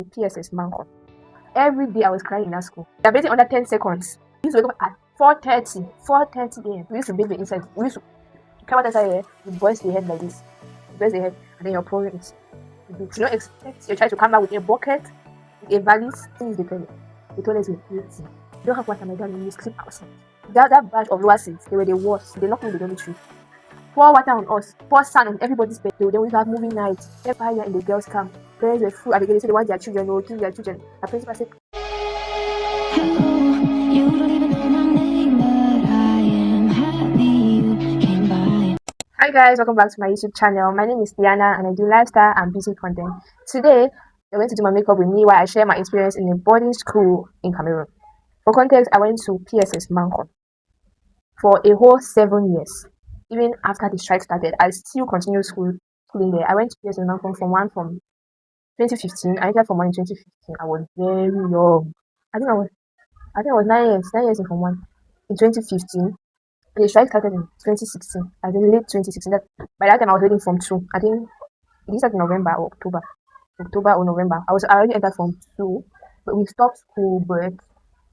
PSS Mankon. Every day I was crying in that school. They're basically under 10 seconds. We used to wake up at 4:30 a.m. We used to bathe the inside. We used to come out inside here, you boils the head like this. You boils the head, and then you're pouring it. You do not expect your child to come back with a bucket, with a valise. This is the toilet. The toilet is empty. You don't have water, my darling, you sleep outside. That batch of lower seats, they were the worst. They locked me in the dormitory. Pour water on us, pour sand on everybody's bed. Then we have moving nights. Every year in the girls' camp, parents were full at the gate. They said they want their children, they will kill their children. The principal said, hello, you don't even know my name, but I am happy you came by. Hi guys, welcome back to my YouTube channel. My name is Diana and I do lifestyle and beauty content. Today, you're going to do my makeup with me while I share my experience in a boarding school in Cameroon. For context, I went to PSS Mankon for a whole 7 years. Even after the strike started, I still continued schooling there. I went to PSS Mankon from 2015. I entered Form 1 in 2015. I was very young. I think I was 9 years in Form 1 in 2015. The strike started in 2016. I think late 2016. By that time I was reading Form 2. I think it started in November or October or November. I already entered Form 2, but we stopped school. But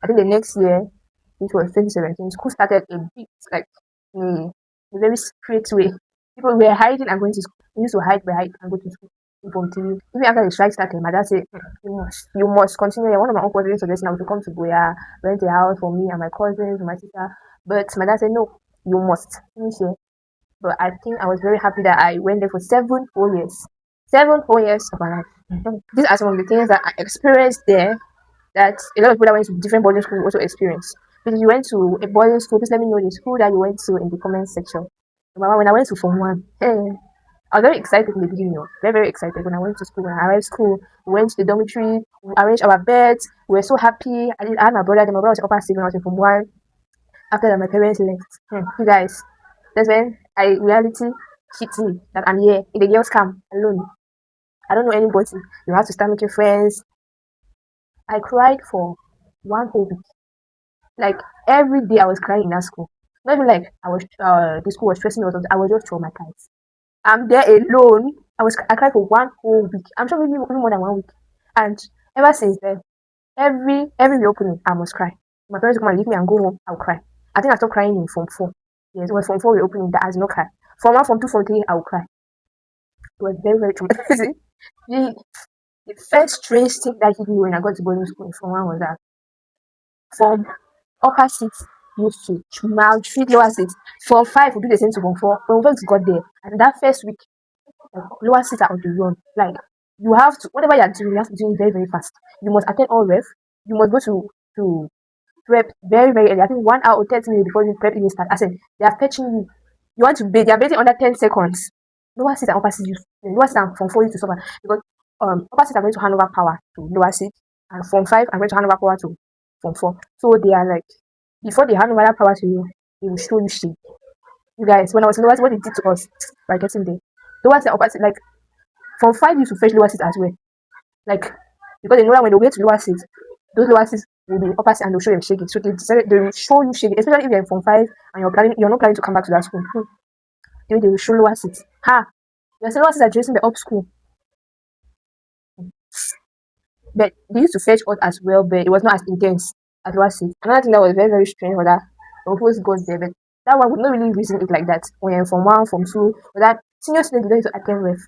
I think the next year, which was 2017, school started a bit like a very secret way. People were hiding and going to school. We used to hide and go to school. Even after the strike started, my dad said, you must continue. One of my uncles even suggested I was to come to Goya, rent a house for me and my cousins, my sister. But my dad said, no, you must finish here. But I think I was very happy that I went there for 7 whole years. 7 whole years of my life. These are some of the things that I experienced there that a lot of people that went to different boarding schools also experienced. If you went to a boarding school, please let me know the school that you went to in the comment section. When I went to Form 1, I was very excited in the beginning, very, very excited when I went to school. When I arrived school, we went to the dormitory, we arranged our beds, we were so happy. I had my brother, then my brother was upper stage when I was in Form 1. After that, my parents left. You guys, that's when reality hit me that I'm here in the girls' camp alone. I don't know anybody. You have to start making friends. I cried for 1 whole week. Like every day, I was crying in that school. Not even like the school was stressing me or something. I was just traumatized. I'm there alone. I cried for 1 whole week. I'm sure maybe even more than 1 week. And ever since then, every reopening, I must cry. My parents come and leave me and go home. I'll cry. I think I stopped crying in Form 4. Yes, it was Form 4 reopening that I did not cry. Form 1, Form 2, Form 3, I will cry. It was very, very traumatizing. The first strange thing that hit me when I got to boarding school in Form 1 was that from upper seats used to maltreat lower seats. Form 5 would do the same to Form 4. When we got there, and that first week, lower seats are on the run. Like you have to, whatever you're doing, you have to do it very, very fast. You must attend all ref. You must go to prep very, very early. I think 1 hour or 30 minutes before the prep even starts. I said they are fetching you. You want to bathe, they are bathing under 10 seconds. Lower seats and upper seats, lower seats and Form 4 to suffer because upper seats are going to hand over power to lower seats, and Form 5 are going to hand over power to Form 4. So they are like, before they hand over that power to you, they will show you shit. You guys, when I was in lower seats, what they did to us by getting there. Lower seats and upper seats, like Form 5 used to fetch lower seats as well. Like, because they know that when they get to lower seats, those lower seats will be upper seats and they'll show them shaking. So they decided they will show you shaking, especially if you're in Form 5 and you're not planning to come back to that school. They will show lower seats. You're saying lower seats are dressing the up school. But they used to fetch us as well, but it was not as intense as lower seats. Another thing that was very, very strange was that when people got there, but that one would not really reason it like that. When you're in Form 1, Form 2, but that senior students don't need to attend ref.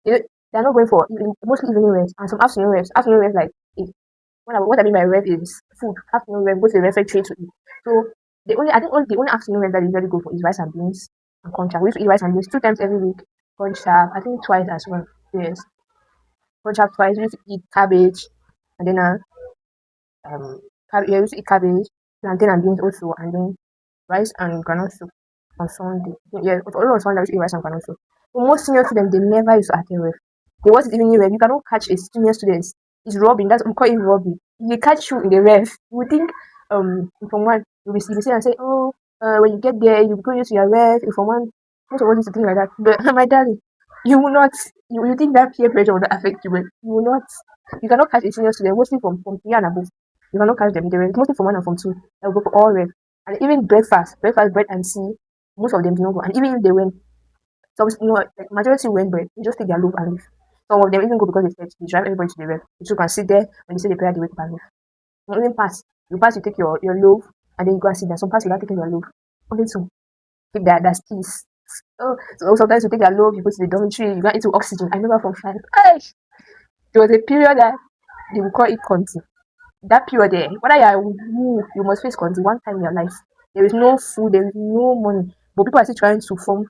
They're not going for mostly evening refs and some afternoon refs. Afternoon refs, like what I mean by ref is food. Afternoon ref, go to the refectory to eat. So the only afternoon ref that they usually go for is rice and beans and concha. We used to eat rice and beans 2 times every week. Concha, I think twice as well. Yes, concha twice. We used to eat cabbage, and then we used to eat cabbage, plantain and beans also, and then rice and groundnut soup on Sunday. Yeah, only on Sunday we used to eat rice and groundnut soup. But most senior students, they never used to attend ref. They want it even ref. You cannot catch a senior student. It's robbing. That's what we call it robbing. If they catch you in the ref, you would think Form 1 you will say and say, oh, when you get there, you go use your ref. In Form 1, most of us used to think like that. But my darling, you will not. You think that peer pressure will not affect you, but you will not. You cannot catch a senior student, mostly from 3 and above. You cannot catch them in the ref. Mostly Form 1 and Form 2. They'll go for all ref. And even breakfast, bread and tea, most of them do not go. And even if they went, some like majority went bread. They just take their loaf and leave. Some of them even go because they drive everybody to the ref. You can sit there when they say the prayer, they wake up and leave. You even pass. You pass, you take your loaf, and then you go and sit there. Some pass without taking your loaf. Only to take that peace. Oh, so sometimes you take your loaf, you go to the dormitory, you go into oxygen. I remember from 5. Hey, there was a period that they would call it conti. That period there, whether you must face conti one time in your life. There is no food, there is no money. But people are still trying to form.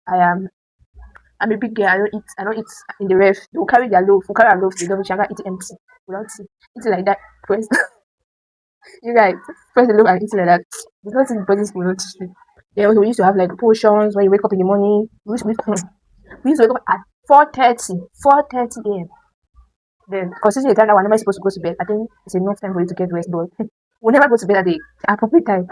I'm a big girl, I don't eat in the ref. They will carry their loaf, will carry our loaf to the dormitory and eat it empty. Without eat it like that. First, you guys, first the loaf and eat it like that. There's nothing in boarding school, not teach. Yeah, we used to have like potions when you wake up in the morning. We used to wake up at 4:30 a.m. Then, considering the time that we're never supposed to go to bed, I think it's enough time for you to get rest. But we'll never go to bed at the appropriate time.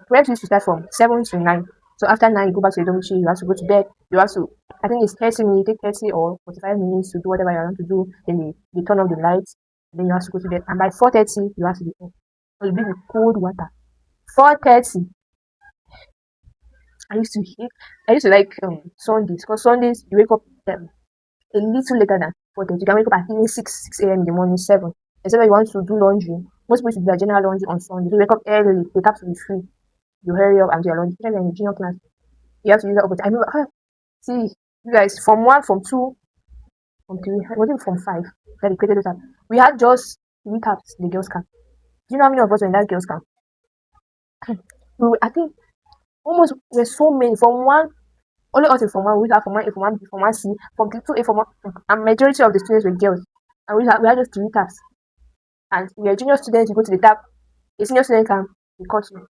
Prayers used to start from 7 to 9. So after 9, you go back to the dormitory, you have to go to bed. You have to, I think it's 30 minutes, take 30 or 45 minutes to do whatever you want to do. Then they turn off the lights. Then you have to go to bed. And by 4:30, you have to be home. So you be with cold water. 4:30. I used to like Sundays, because Sundays you wake up a little later than 4:30. You can wake up at even 6 a.m. in the morning, 7. Except that you want to do laundry. Most people should do their general laundry on Sunday. So you wake up early, the taps will be free. You hurry up and do your laundry. Especially in the junior class, you have to use that opportunity. I remember, see, you guys, from 1, from 2, from 3, I wasn't from 5 that they created those taps. We had just 3 taps in the girls' camp. Do you know how many of us were in that girls' camp? I think almost we're so many. From 1, only us in Form 1, we have Form 1A, Form 1B, Form 1C, Form 2A, Form 1, and majority of the students were girls. And we had just 3 taps. And we are junior students, you go to the tap, a senior student camp, they cut you.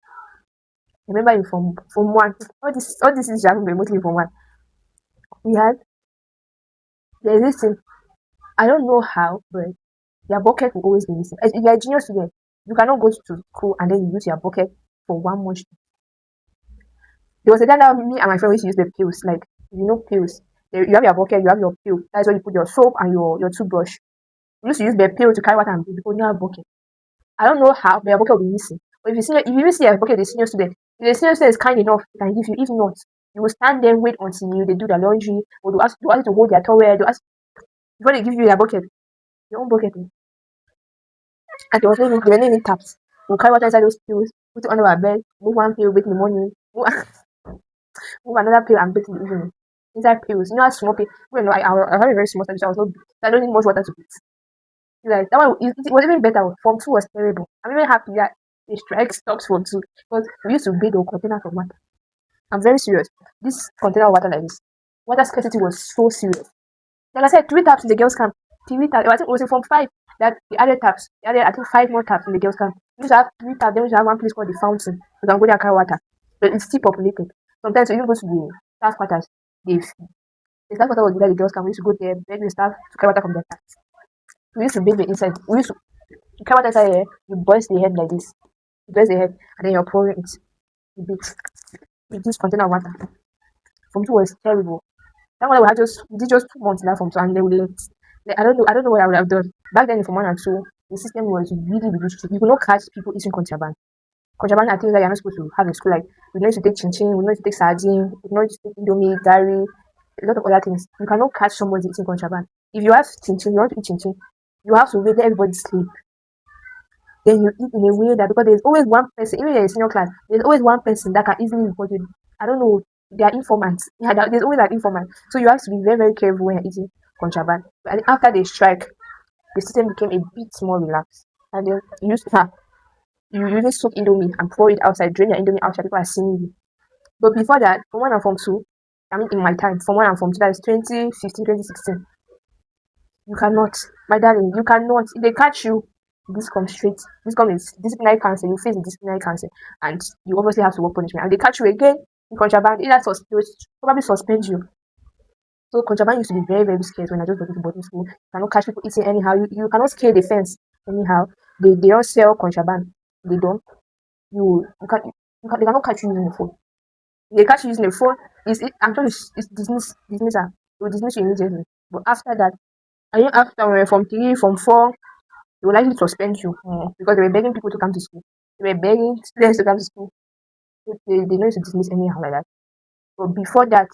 Remember in Form 1, all this is happening remotely in Form 1. There's this thing, I don't know how, but your bucket will always be missing. If you're a junior student, you cannot go to school and then you use your bucket for 1 month. There was a time that me and my friend used to use the pills, like, pills. You have your bucket, you have your pill. That's where you put your soap and your toothbrush. We used to use the pill to carry water and people don't have bucket. I don't know how, but your bucket will be missing. But if you even see a bucket, the senior student, if the senior student is kind enough, he can give you. If not, you will stand there, wait until they do the laundry, or they ask you to hold their towel, before they give you their bucket, your own bucket. And there were no taps. We'll carry water inside those pills, put it under our bed, move one pill, wait in the morning, move another pill and bathe in the evening. Inside pills, how small pill. I have a very small size, so I don't need much water to bathe. Like that one, it was even better. Form 2 was terrible. I'm even happy that the strike stops Form 2 because we used to bathe a container of water. I'm very serious. This container of water like this, water scarcity was so serious. Like I said, 3 taps in the girls' camp. 3 taps. I think it was in Form 5 that the added taps. They added, I think, 5 more taps in the girls' camp. We used to have 3 taps. Then we used to have one place called the fountain. You can go there and carry water, but it's still populated. Sometimes we even go to the staff quarters. The staff quarter was the girls' camp. We used to go there, beg the staff to carry water from their taps. We used to bathe the inside. We used to carry water inside here. You boil the head like this. You boil the head, and then you're pouring it. You bathe with this container of water. Form 2 was terrible. That one we did just 2 months in that Form 2, and then we left. Like, I don't know what I would have done. Back then in Form 1 and 2, the system was really, really strict. You could not catch people eating contraband. Contraband are things that you're not supposed to have in school. Like, we know to take chin-chin, we know to take sardine, we know to take indomie, gari, a lot of other things. You cannot catch somebody eating contraband. If you have chin-chin, you want to eat chin-chin, you have to wait let everybody sleep. Then you eat in a way that, because there's always one person, even in a senior class, there's always one person that can easily report you. I don't know, they are informants. Yeah, there's always an informant. So you have to be very, very careful when you're eating contraband. And after the strike, the system became a bit more relaxed. And then you usually soak indomie and pour it outside, drain your indomie outside, people are seeing you. But before that, Form 1 and Form 2, I mean in my time, Form 1 and Form 2, that is 2015, 2016. You cannot, my darling, you cannot. If they catch you, this comes disciplinary council. You face the disciplinary council, and you obviously have to work punishment. And they catch you again in contraband, they probably suspend you. So contraband used to be very, very scarce when I just got to boarding school. You cannot catch people eating anyhow. You cannot scale the fence anyhow. They don't sell contraband. They don't. They cannot catch you using the phone. If they catch you using the phone, I'm sure it's dismissal. They will dismiss you immediately. But after that, and after when we were Form 3, Form 4, they will likely suspend you because they were begging people to come to school. They were begging students to come to school. They know to dismiss anyhow like that. But before that,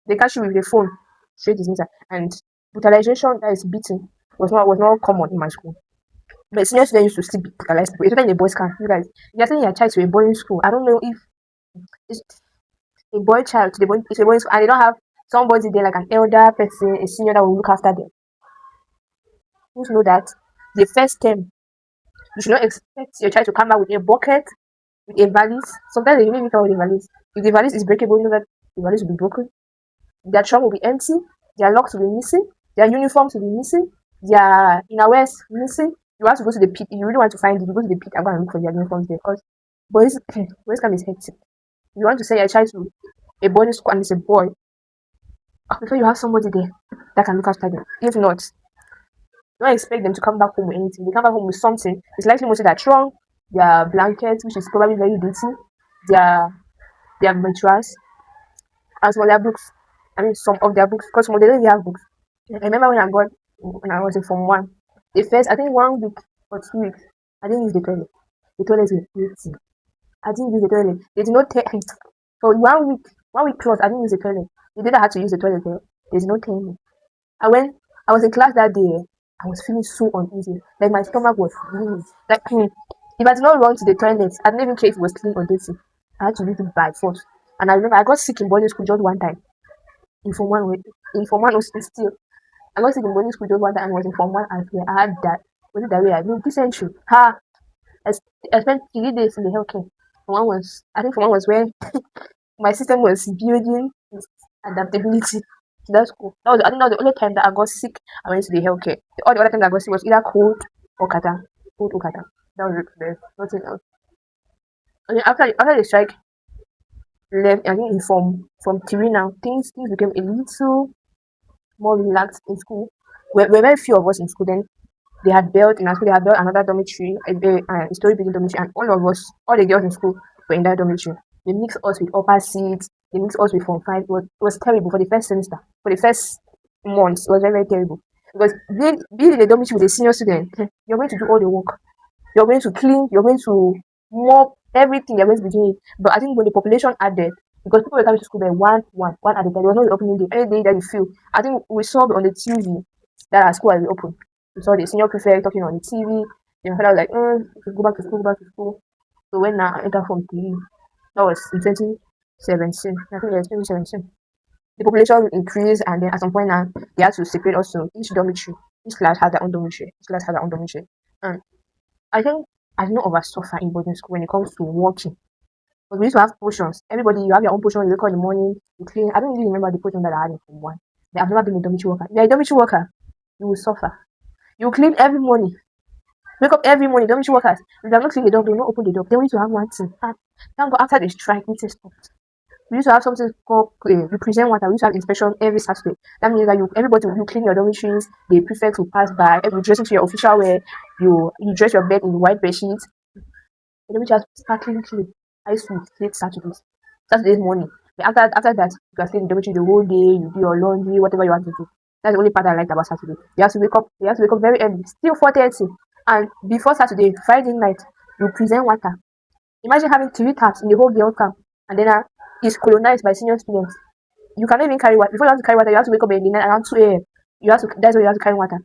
they catch you with the phone, straight dismissal. And brutalization, that is beating, was not common in my school. But senior students used to still be brutalized, especially in the boys' camp. You guys, you're sending your child to a boarding school. I don't know if it's a boy child to the boy, it's a boarding school, and they don't have somebody there like an elder person, a senior that will look after them. You should know that the first term, you should not expect your child to come back with a bucket, with a valise. Sometimes they even come with a valise. If the valise is breakable, you know that the valise will be broken. Their trunk will be empty. Their locks will be missing. Their uniforms will be missing. Their innerwears missing. You have to go to the pit. If you really want to find it, you go to the pit and go and look for their uniforms there. Because boys camp is hectic. If you want to send your child to a boarding school and it's a boy, before you have somebody there that can look after them. If not, don't expect them to come back home with anything. They come back home with something. It's likely mostly their trunk, their blankets, which is probably very dirty, their mattress, as well their books. I mean, some of their books, because some of them don't have books. I remember when I was in Form 1, the first, I think 1 week or 2 weeks, I didn't use the toilet. The toilet was empty. I didn't use the toilet. They did not tell me. For 1 week plus, I didn't use the toilet. The day that I had to use the toilet, they did not tell me. And when I was in class that day, I was feeling so uneasy. Like my stomach was really, like, if I did not run to the toilet, I didn't even care if it was clean or dirty. I had to use it by force. And I remember I got sick in boarding school just one time. In Form 1 was still. I got sick in boarding school just one time and was in Form 1 as well. I had that. Was it that way? I mean, dysentery. I spent 3 days in the healthcare. I think Form 1 was where my system was building adaptability to that school. I think that was the only time that I got sick. I went to the healthcare. All the other times I got sick was either cold or kata. That was it. There's nothing else. And then after the strike left, I think in from 3 now, things became a little more relaxed in school. We're very few of us in school then. They had built another dormitory, a story building dormitory, and all the girls in school were in that dormitory. They mixed us with upper seats, they mixed us with Form 5. It was terrible for the first semester. For the first months, it was very, very terrible. Because being in a dormitory with a senior student, you're going to do all the work. You're going to clean, you're going to mop, everything you're going to be doing. But I think when the population added, because people were coming to school by one at a time, there was no opening day. Any day that you feel, I think we saw on the TV that our school has been open. We saw the senior prefect talking on the TV. You know, I was like, go back to school. So when I entered Form 3, that was in 2017. I think it was 2017. The population increased, and then at some point now, they had to separate also each dormitory. Each class had their own dormitory. And I think I did not suffer in boarding school when it comes to working. But we used to have portions. Everybody, you have your own portion. You wake up in the morning, you clean. I don't really remember the portion that I had in Form 1. I've never been a dormitory worker. If you're a dormitory worker, you will suffer. You clean every morning. Wake up every morning. Dormitory workers, if they have not cleaned the door, they will not open the door. They need to have one thing. Thank God after the strike, meeting stopped. We used to have something called represent water. We used to have inspection every Saturday. That means that you clean your dormitories. The prefects will pass by. You dress into your official wear. You dress your bed in white bed sheets. The dormitory has sparkling clean. I used to hate Saturdays morning. But after that, you can stay in the dormitory the whole day. You do your laundry, whatever you want to do. That's the only part I liked about Saturday. You have to wake up very early, still 4:30. And before Saturday, Friday night, you present water. Imagine having 3 taps in the whole girl camp, and then it's colonized by senior students. You cannot even carry water. Before you have to carry water, you have to wake up in the night around 2 a.m. That's why you have to carry water.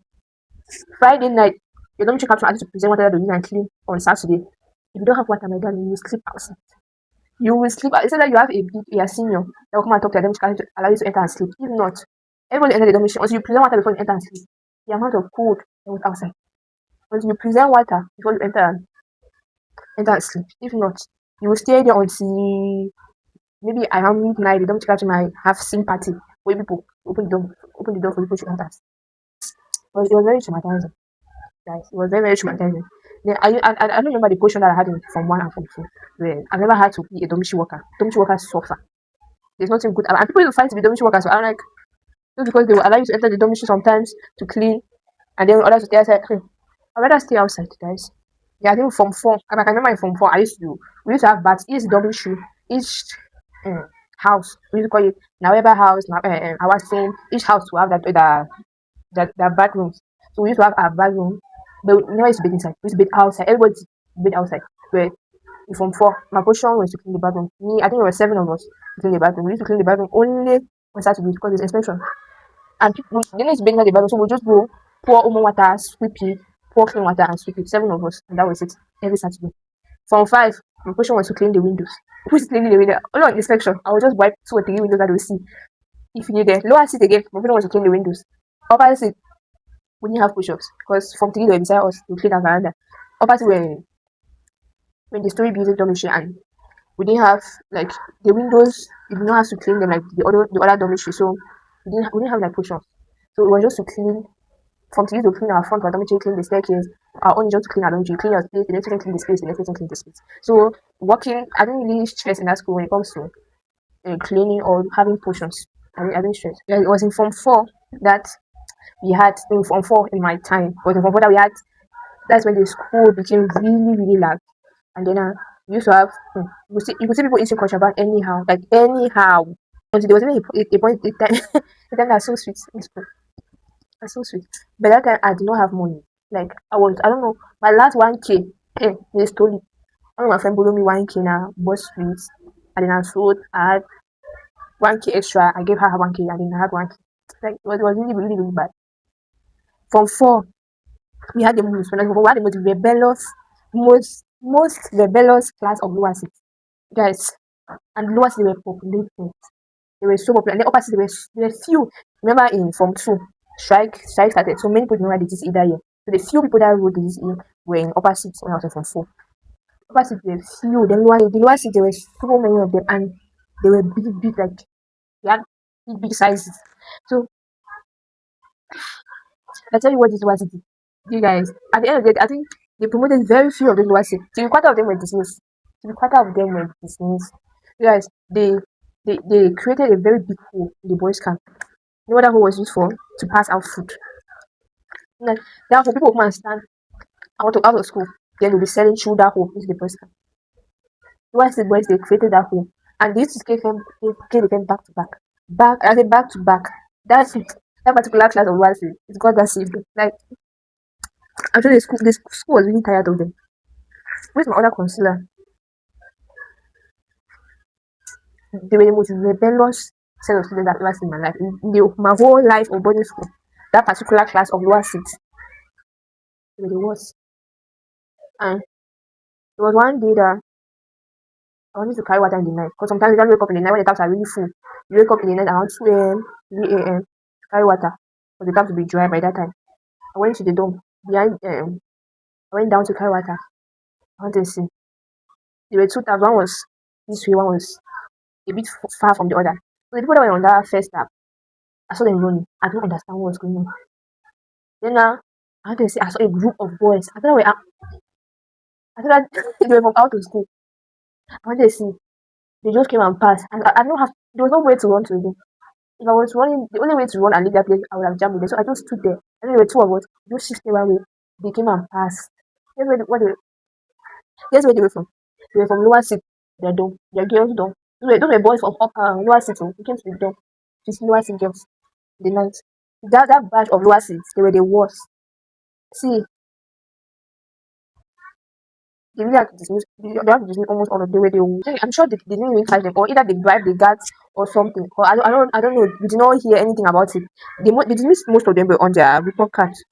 Friday night, you don't check out to present water that you can clean on Saturday. If you don't have water, my darling, you will sleep outside. You will sleep. It's not that you have a senior that will come and talk to them to allow you to enter and sleep. If not, everybody enter the dormitory. Once you present water before you enter and sleep, the amount of cold that was outside. Once you present water before you enter and sleep. If not, you will stay there until maybe around midnight. The dormitory might have sympathy where people open the door for people to enter. But it was very traumatizing, guys. It was very, very traumatizing. Then I don't remember the portion that I had in Form 1 and Form 2. Where I never had to be a dormitory worker. Dormitory workers suffer. There's nothing good. And people will fight to be dormitory workers. So I'm like, just because they will allow you to enter the dormitory sometimes to clean, and then others will stay outside. I'd rather stay outside, guys. Yeah, I think Form 4. I remember in Form 4, we used to have baths. Each dormitory, each house. We used to call it Naweba house, our same. Each house will have that bathrooms. So we used to have our bathroom, but we never used to bathe inside. We used to bathe outside. Everybody bathe outside. But in Form 4, my portion was to clean the bathroom. Me, I think there were 7 of us to clean the bathroom. We used to clean the bathroom only on Saturday because there's inspection. And people, they know it's baking the Bible, so we'll just go pour omo water, sweep it, pour clean water, and sweep it. 7 of us, and that was it every Saturday. From 5, my portion was to clean the windows. Who's cleaning the window? Only on inspection, I will just wipe 2 or 3 windows that we see. If you there, lower seat again, my portion was to clean the windows. Upper seat, we didn't have push-ups because from 3 they were beside us to clean our veranda. Upper seat when the story building dormitory, and we didn't have like the windows. You did not have to clean them like the other dormitory, so we didn't have like push-ups. So it was just to clean. From to use to clean our front our dormitory, clean the staircase, our own just to clean our dormitory, clean your space, the next person clean the space, the next person clean the space. So working, I didn't really stress in that school when it comes to cleaning or having potions. I didn't stress. Yeah, it was in Form 4 that we had in Form 4 in my time. But in Form 4 that we had, that's when the school became really, really large. And then we used to have you could see people eating contraband anyhow, like anyhow. Until there was even a point in time, the time that's so sweet in school. That's so sweet. But that time I did not have money. Like I don't know, my last 1K, they stole it. One of my friend borrowed me 1K now, bought sweets, and then I sold. I had 1K extra. I gave her 1K, and then I had 1K. Like it was really, really, really bad. From 4, we had the most rebellious, most rebellious class of lower six guys, and lower six they were populated. They were so popular. And the upper six they were few. Remember in Form 2, strike started. So many people didn't write the GCE that year. So the few people that wrote the GCE were in upper six when I was in Form 4. Upper six were few. Then the lower six there were so many of them, and they were big, like they had big sizes. So I tell you what this was. You guys, at the end of the day, I think they promoted very few of the lower six. So quarter of them were dismissed. You guys, they created a very big hole in the boys' camp. You know what that hole was used for? To pass out food. Like, therefore, people come and stand out of school. Then they'll be selling through that hole into the boys' camp. Once the boys, they created that hole. And they used to get them back to back. I say back to back. That's that particular class of ones. It's God that saved them. Like, actually, the school was really tired of them. Where's my other concealer? They were the most rebellious set of students I've ever seen in my life. My whole life of boarding school, that particular class of lower six, they were the worst. And there was one day that I wanted to carry water in the night. Because sometimes you don't wake up in the night when the taps are really full. You wake up in the night around 2 a.m., 3 a.m., carry water. For the taps to be dry by that time. I went to the dome. I went down to carry water. I wanted to see. There were 2 taps. One was this way, one was a bit far from the other. So the people that were on that first tap, I saw them running. I don't understand what was going on. Then I wanted to see, I saw a group of boys. I thought that they were from out of school. I wanted to see. They just came and passed. And I don't have, there was no way to run to them. If I was running, the only way to run and leave that place, I would have jumped with them. So I just stood there. And then there were 2 of us, just shifted one way. They came and passed. Guess where they were from? They were from lower six. Their dome. Their girls' dome. Those were boys from lower six. They came to the dome. Just lower six girls. The night. That batch of lower six, they were the worst. See, they really have to dismiss. They have to dismiss almost all of them. I'm sure they didn't even catch them, or either they bribed the guards or something. Or I don't know. We did not hear anything about it. They dismissed most of them were on their report cards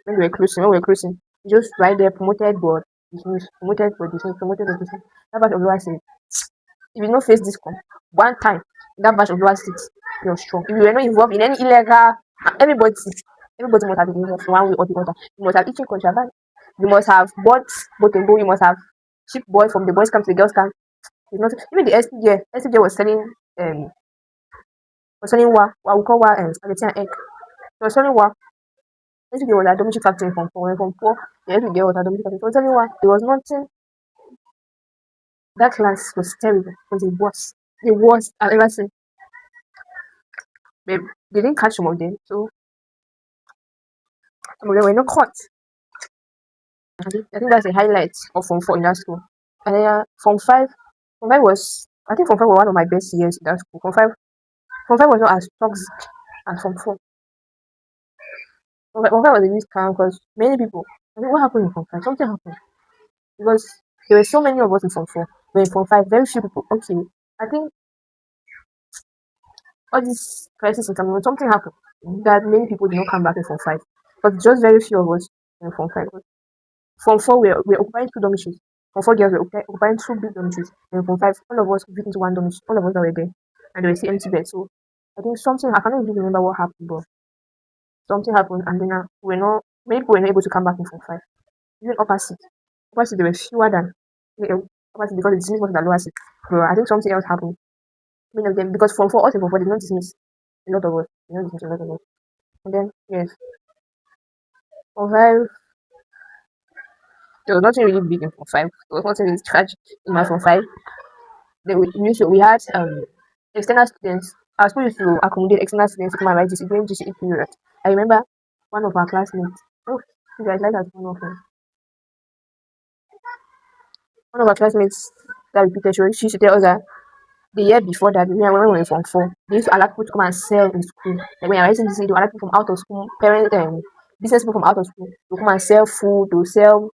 when we were closing. Just right there, promoted but dismissed, promoted but dismissed, promoted but dismissed. That batch of lower six. If you don't face this one time, that batch of lower six, you're strong. If you were not involved in any illegal, everybody must have been involved one way or the other. You must have eaten contraband. You must have bought botengo. You must have shipped boy from the boys' camp to the girls' camp. It's not even the SPJ was selling what we call spaghetti and egg. It was selling SPJ was a dormitory factory from 4. From 4, the SPJ was a dormitory factory. So telling there was nothing. That class was terrible. It was the worst I've ever seen. They didn't catch some of them, so some of them were not caught. I think that's the highlight of Form 4 in that school. And then Form 5 was, I think Form 5 was one of my best years in that school. Form 5 was not as toxic as Form 4. Form 5 was a bit calm because many people, I mean, what happened in Form 5? Something happened. Because there were so many of us in Form 4. But in Form 5, very few people. Okay, I think all this crisis in Cameroon, something happened. that many people did not come back in Form 5. But just very few of us in Form 5. Form 4, we're occupying two dormitories. Form 4 girls were occupying two big dormitories. And Form 5, all of us fit into one dormitory. All of us that were there. And there were still empty beds. So I think something, I cannot really remember what happened, but something happened. And then many people were not able to come back in Form 5. Even upper seat. Upper seat, there were fewer than upper seat because the dismissed was the lower seat. So I think something else happened. Many of them, because Form 4, also Form 4, they did not dismiss a lot of us. They did not dismiss a lot of us. And then, yes, Form 5, there was nothing really big in Form 5. There was nothing really tragic in my Form 5. We had external students. I was supposed to accommodate external students to come and write GCE during GCE period. I remember one of our classmates. Oh, you guys like that one of them. One of our classmates that repeated, she used to tell us that the year before that, when we were in Form 4, they used to allow people to come and sell in school. Like when you're writing GCE, they allow people from out of school, parents, business people from out of school to come and sell food, to sell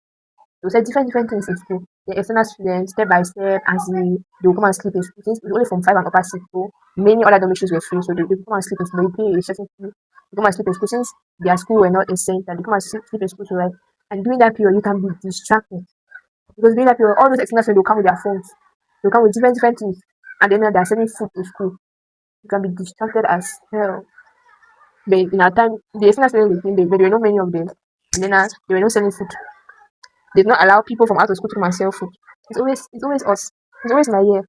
different things in school. The external students, step by step, as they'll come and sleep in school. Since it's only from 5 and upper 6, so many other dormitories were free, so they come and sleep in school. They pay a certain fee. They come and sleep in school. Since their school were not in center, they come and sleep in school to write. And during that period, you can be distracted. Because during that period, all those external students will come with their phones. They'll come with different things. And then they're selling food in school. You can be distracted as hell. But in our time, the external students, there were not many of them. And then they were not selling food. They did not allow people from out of school to come and sell food. It's always us. It's always my year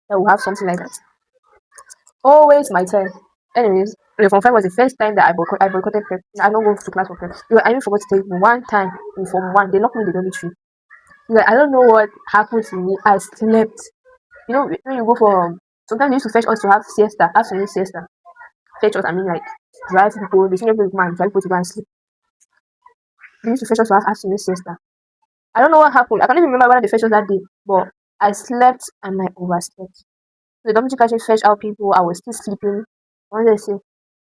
that will have something like that. Always my turn. Anyways, Form 5 was the first time that I boycotted prep. I don't go to class for prep. I even forgot to tell you one time in Form 1, they locked me in the dormitory. I don't know what happened to me. I slept. You know, when you go for sometimes they used to fetch us to have siesta, afternoon siesta. Fetch us, I mean like drive people, the senior people come and drive people to go and sleep. They used to fetch us to have afternoon siesta. I don't know what happened. I can't even remember whether they fetched us that day, but I slept and I overslept. The dormitory actually fetched out people. I was still sleeping. What did I say?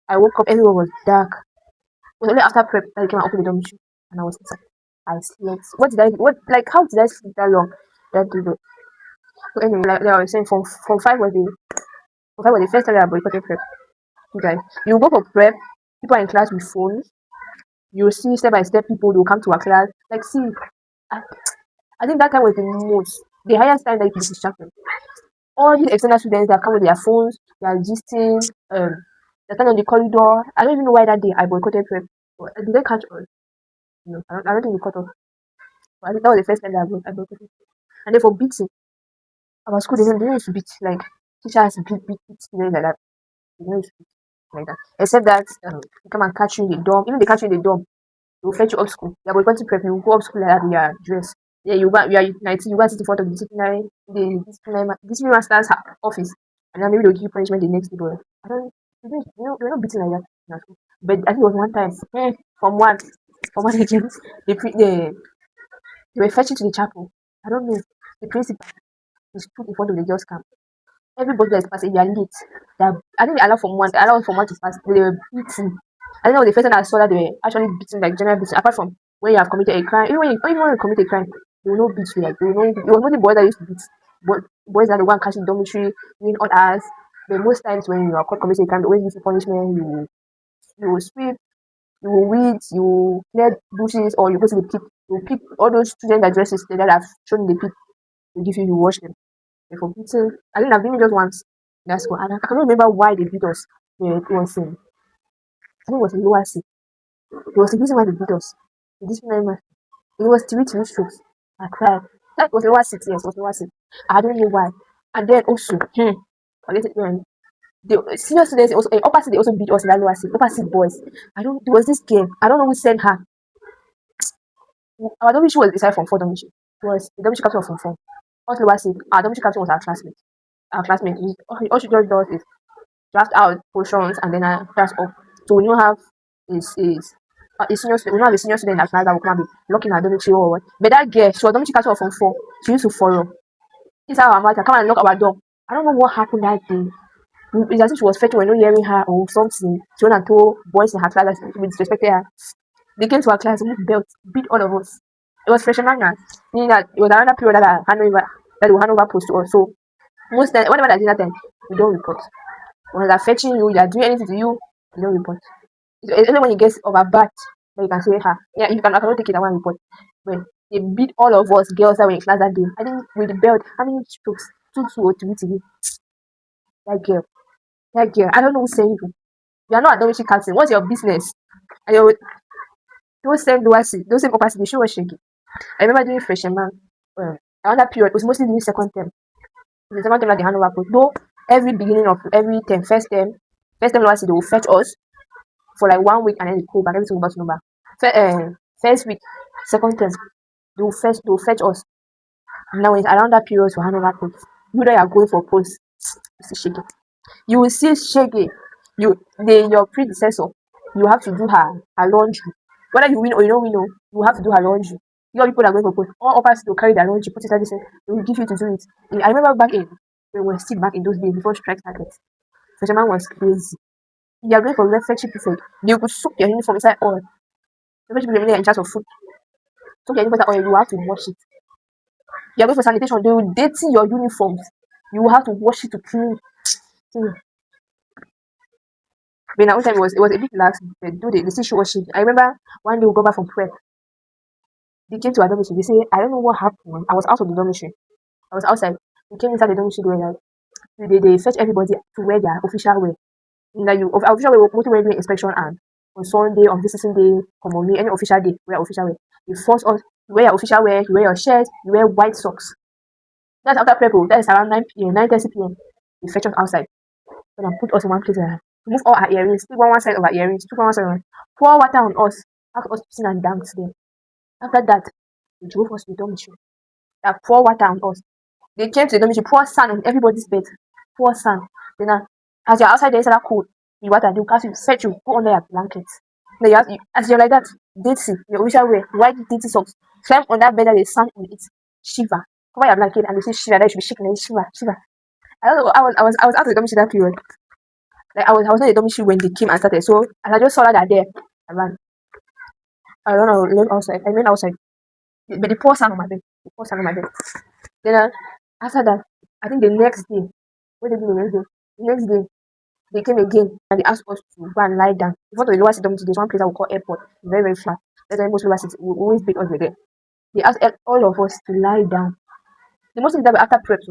I woke up, everyone was dark. It was only after prep that I came and opened the dormitory, and I was inside. I slept. How did I sleep that long? That day, though? So anyway, like I was saying, Form 5 was the first time that I boycotted prep. You guys, you go for prep, people are in class with phones. You see step by step people, they'll come to our class. Like, see, I think that time was the highest time that you could be distracted. All these external students that come with their phones, they are gisting, they're standing on the corridor. I don't even know why that day I boycotted prep. Did they catch on? No, I don't think we caught off. But I think that was the first time that I boycotted. And then for beating, our school didn't used to beat, like, teachers beat students like that. They didn't used to beat like that. Except that they come and catch you in the dorm. Even they catch you in the dorm, they will fetch you up school. Yeah, but to prep, you will go up school like that with your dress. Yeah, you are 19, you go and sit in front of the disciplinary master's office, and then maybe they'll give you punishment the next day. But I don't, we're not beating like that in our school. But I think it was one time, from one again, they were fetching to the chapel. I don't know, the principal stood in front of the girls' camp. Everybody that is passing, they are late. I think they allow from one to pass. They were beating. I think that was the first time I saw that they were actually beating, like general beating. Apart from when you have committed a crime, even when you commit a crime, they will not beat you. Like they will not. It was not the boys that used to beat. But boys that the one catching dormitory, doing others. But most times when you are caught committing a crime, they always give you punishment. You will sweep, you will weed, you will clear bushes, or you go to the pit. You will pick all those students that dresses that have shown in the pit. They give you wash them. For beating, I think I've been just once. That's what I can't remember why they beat us. It was I think it was a lower seat. It was the reason why they beat us. The disciplinary master. It was 3 strokes. I cried. That was lower seat, yes, it was lower seat. I don't know why. And then also, the senior students also upper seat, they also beat us in that lower seat. Upper seat boys. There was this game. I don't know who sent her. Our dormitory was decided from 4 dormitory. It was the dormitory captain from 4. Us lower seat. Our dormitory captain was our classmate. All she just does is draft out portions and then pass up. So we don't have a senior student. We don't have a senior student in our class that will come and be locking our dormitory or what. But that girl, she was dormitory captain from 4. She used to follow. This is how our mother come and lock our door. I don't know what happened that day. It's as if she was fetching, we're not hearing her or something. She went and told boys in her class that we disrespected her. They came to our class and beat all of us. It was freshman year, meaning that it was another period that will hand over post to us. So most times, whenever that is that time, we don't report. When they're fetching you, they're doing anything to you, you don't report. It's only when it gets overbat that you can say, yeah, you can actually take it at one report. When they beat all of us girls that were in class that day, I think with the belt, how many strokes? 2-2 or 3-3. That girl, I don't know who's saying you. You are not a dormitory captain. What's your business? And you those same opacity, she was shaking. I remember doing freshman, around that period, it was mostly during second term. The second term that they hand over, though every beginning of every term, first term last year, they will fetch us for like 1 week and then they go back, everything go back to number. First week, second term, they will fetch us. Now it's around that period to hand over post. You that you are going for post, you see shaggy. You will see shaggy. Your predecessor, you have to do her laundry. Whether you win or you don't win, you have to do her laundry. You people that are going for post, all offers to carry their laundry, put it like this, they will give you to do it. I remember back in when we were still back in those days before strike started. Fisherman was crazy. You are going for refectory prefect. They could soak your uniform inside oil. Refectory prefect, in charge of food. Soak your uniform inside oil, you have to wash it. You are going for sanitation, they will dirty your uniforms. You will have to wash it to clean. But now time it was a bit lax. They still show washing. I remember one day we go back from prep. They came to our dormitory. They say, I don't know what happened. I was out of the dormitory. I was outside. We came inside the dormitory going like they fetch everybody to wear their official wear. Official wear, mostly wearing inspection and on Sunday, on visiting day, come on me, any official day, wear official wear. You force us, you wear your official wear, you wear your shirt, you wear white socks. That's after prep. That is around 9 p.m., 9:30 p.m. They fetch us outside. And put us in one place and remove all our earrings, take one side of our earrings, took one side, pour water on us, ask us to sit and dance there. After that, they drove us to the dormitory. They pour water on us. They came to the dormitory, pour sand on everybody's bed, pour sand. Then as you're outside there, it's that cold. The water, they'll cast you, set you, go under your blankets. Then as you're like that, dirty, your official wear, white dirty socks, climb on that bed that there's sand on it, shiver, cover your blanket, and they say shiver, that you should be shaking, and shiver. I don't know. I was out of the dormitory that period. Like I was not in the dormitory when they came and started. So as I just saw that they're there, I ran. I don't know, learn outside. I went outside. But they pour sand on my bed. Then after that, I think the next day, what they did the next day? The next day, they came again and they asked us to go and lie down. In front of the lower city dormitory, there's one place that we call airport. It's very, very flat. That's why most lower city will always beat us with there. They asked all of us to lie down. The most of the time after preps,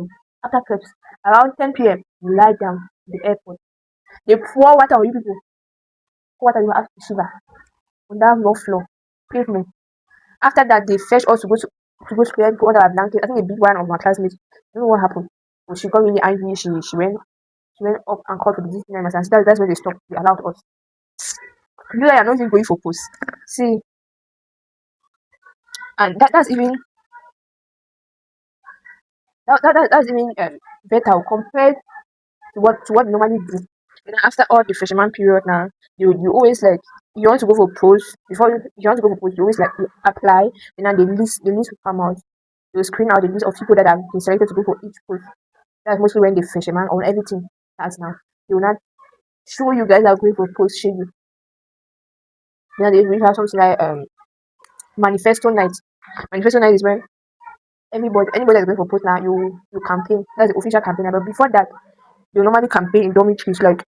around 10 p.m., we lie down at the airport. They pour water on you people. Pour water, you have to shiver on that raw floor, pavement. After that, they fetched us to go to bed, go under our blanket. I think a big one of my classmates. I don't know what happened. But she got really angry. She went up and called for the discipline members, and that's where they stopped. They allowed us. You are not even going for post. See, and that's even better compared to what we normally do. And after all the freshman period now, you always like you want to go for post before you want to go for post, you always like you apply, and then the list will come out. They'll screen out the list of people that have been selected to go for each post. That's mostly when the freshman or everything starts now. They will not show you guys are going for post, show you. Then they will have something like manifesto night. Manifesto night is when anybody that's going for post now, you campaign. That's the official campaign. But before that, they normally campaign in dormitories. Like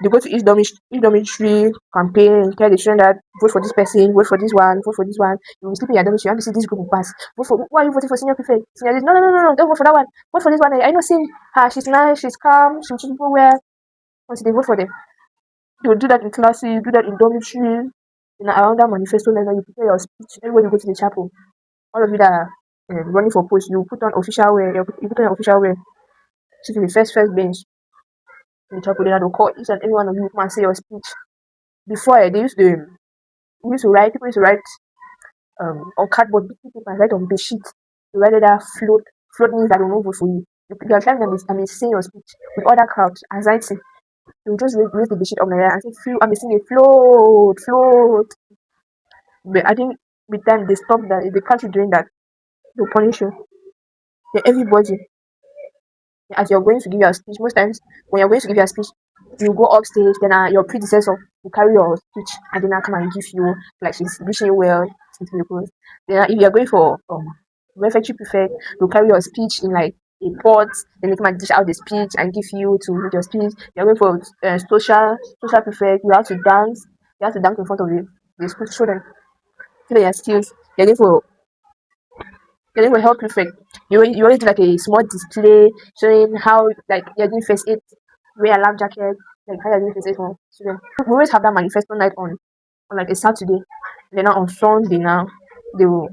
they go to each dormitory campaign, tell the children that vote for this person, vote for this one, vote for this one. You will sleep in your dormitory, you want to see this group will pass. Vote for why are you voting for senior prefect? Senior says, no, don't vote for that one. Vote for this one. I know seen her, she's nice, she's calm, she's people well. Once they vote for them. You will do that in classes, you do that in dormitory. Around that manifesto level, you prepare your speech. Everybody go to the chapel. All of you that are running for post, you put on official wear. You put on your official wear. Sit in the first bench. In the chapel, then they'll call each and every one of you come and say your speech. Before they used to write. People used to write on cardboard, big paper, write on bed sheet. You write that float means that they don't vote for you. You are trying to saying your speech with other crowds, anxiety. You just raise the sheet up like that and say, I'm saying float. But I think with time they stop that. If they catch you doing that, they'll punish you. Then everybody, as you're going to give your speech, most times when you're going to give your speech, you go upstage, then your predecessor will carry your speech and then come and give you, like she's wishing you well, then if you're going for refectory prefect, they'll carry your speech in like a pot, then they come and dish out the speech and give you to read your speech. You're going for social prefect, you have to dance. You have to dunk in front of the school children. So that your skills, you're going for help prefect. You always do like a small display showing how like you're doing first aid, wear a lab jacket, like how you're doing first aid for students. We always have that manifesto night on like a Saturday. Then now on Sunday now they will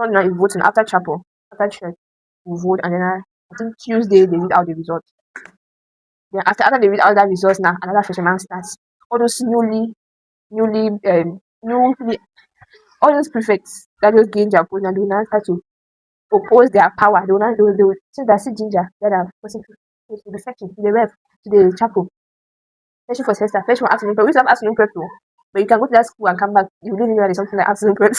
Sunday night voting after chapel, after church, we vote and then I think Tuesday they read out the results. Then after they read out that results now another freshman starts. All those newly all those prefects that just gain their post and they will now start to oppose their power. They will since they see ginger, that are person to be fetching to the rev to the chapel. Fetching for siesta, fetching for afternoon prep. We used to have afternoon prep too. But you can go to that school and come back. You didn't know there's something like afternoon prep.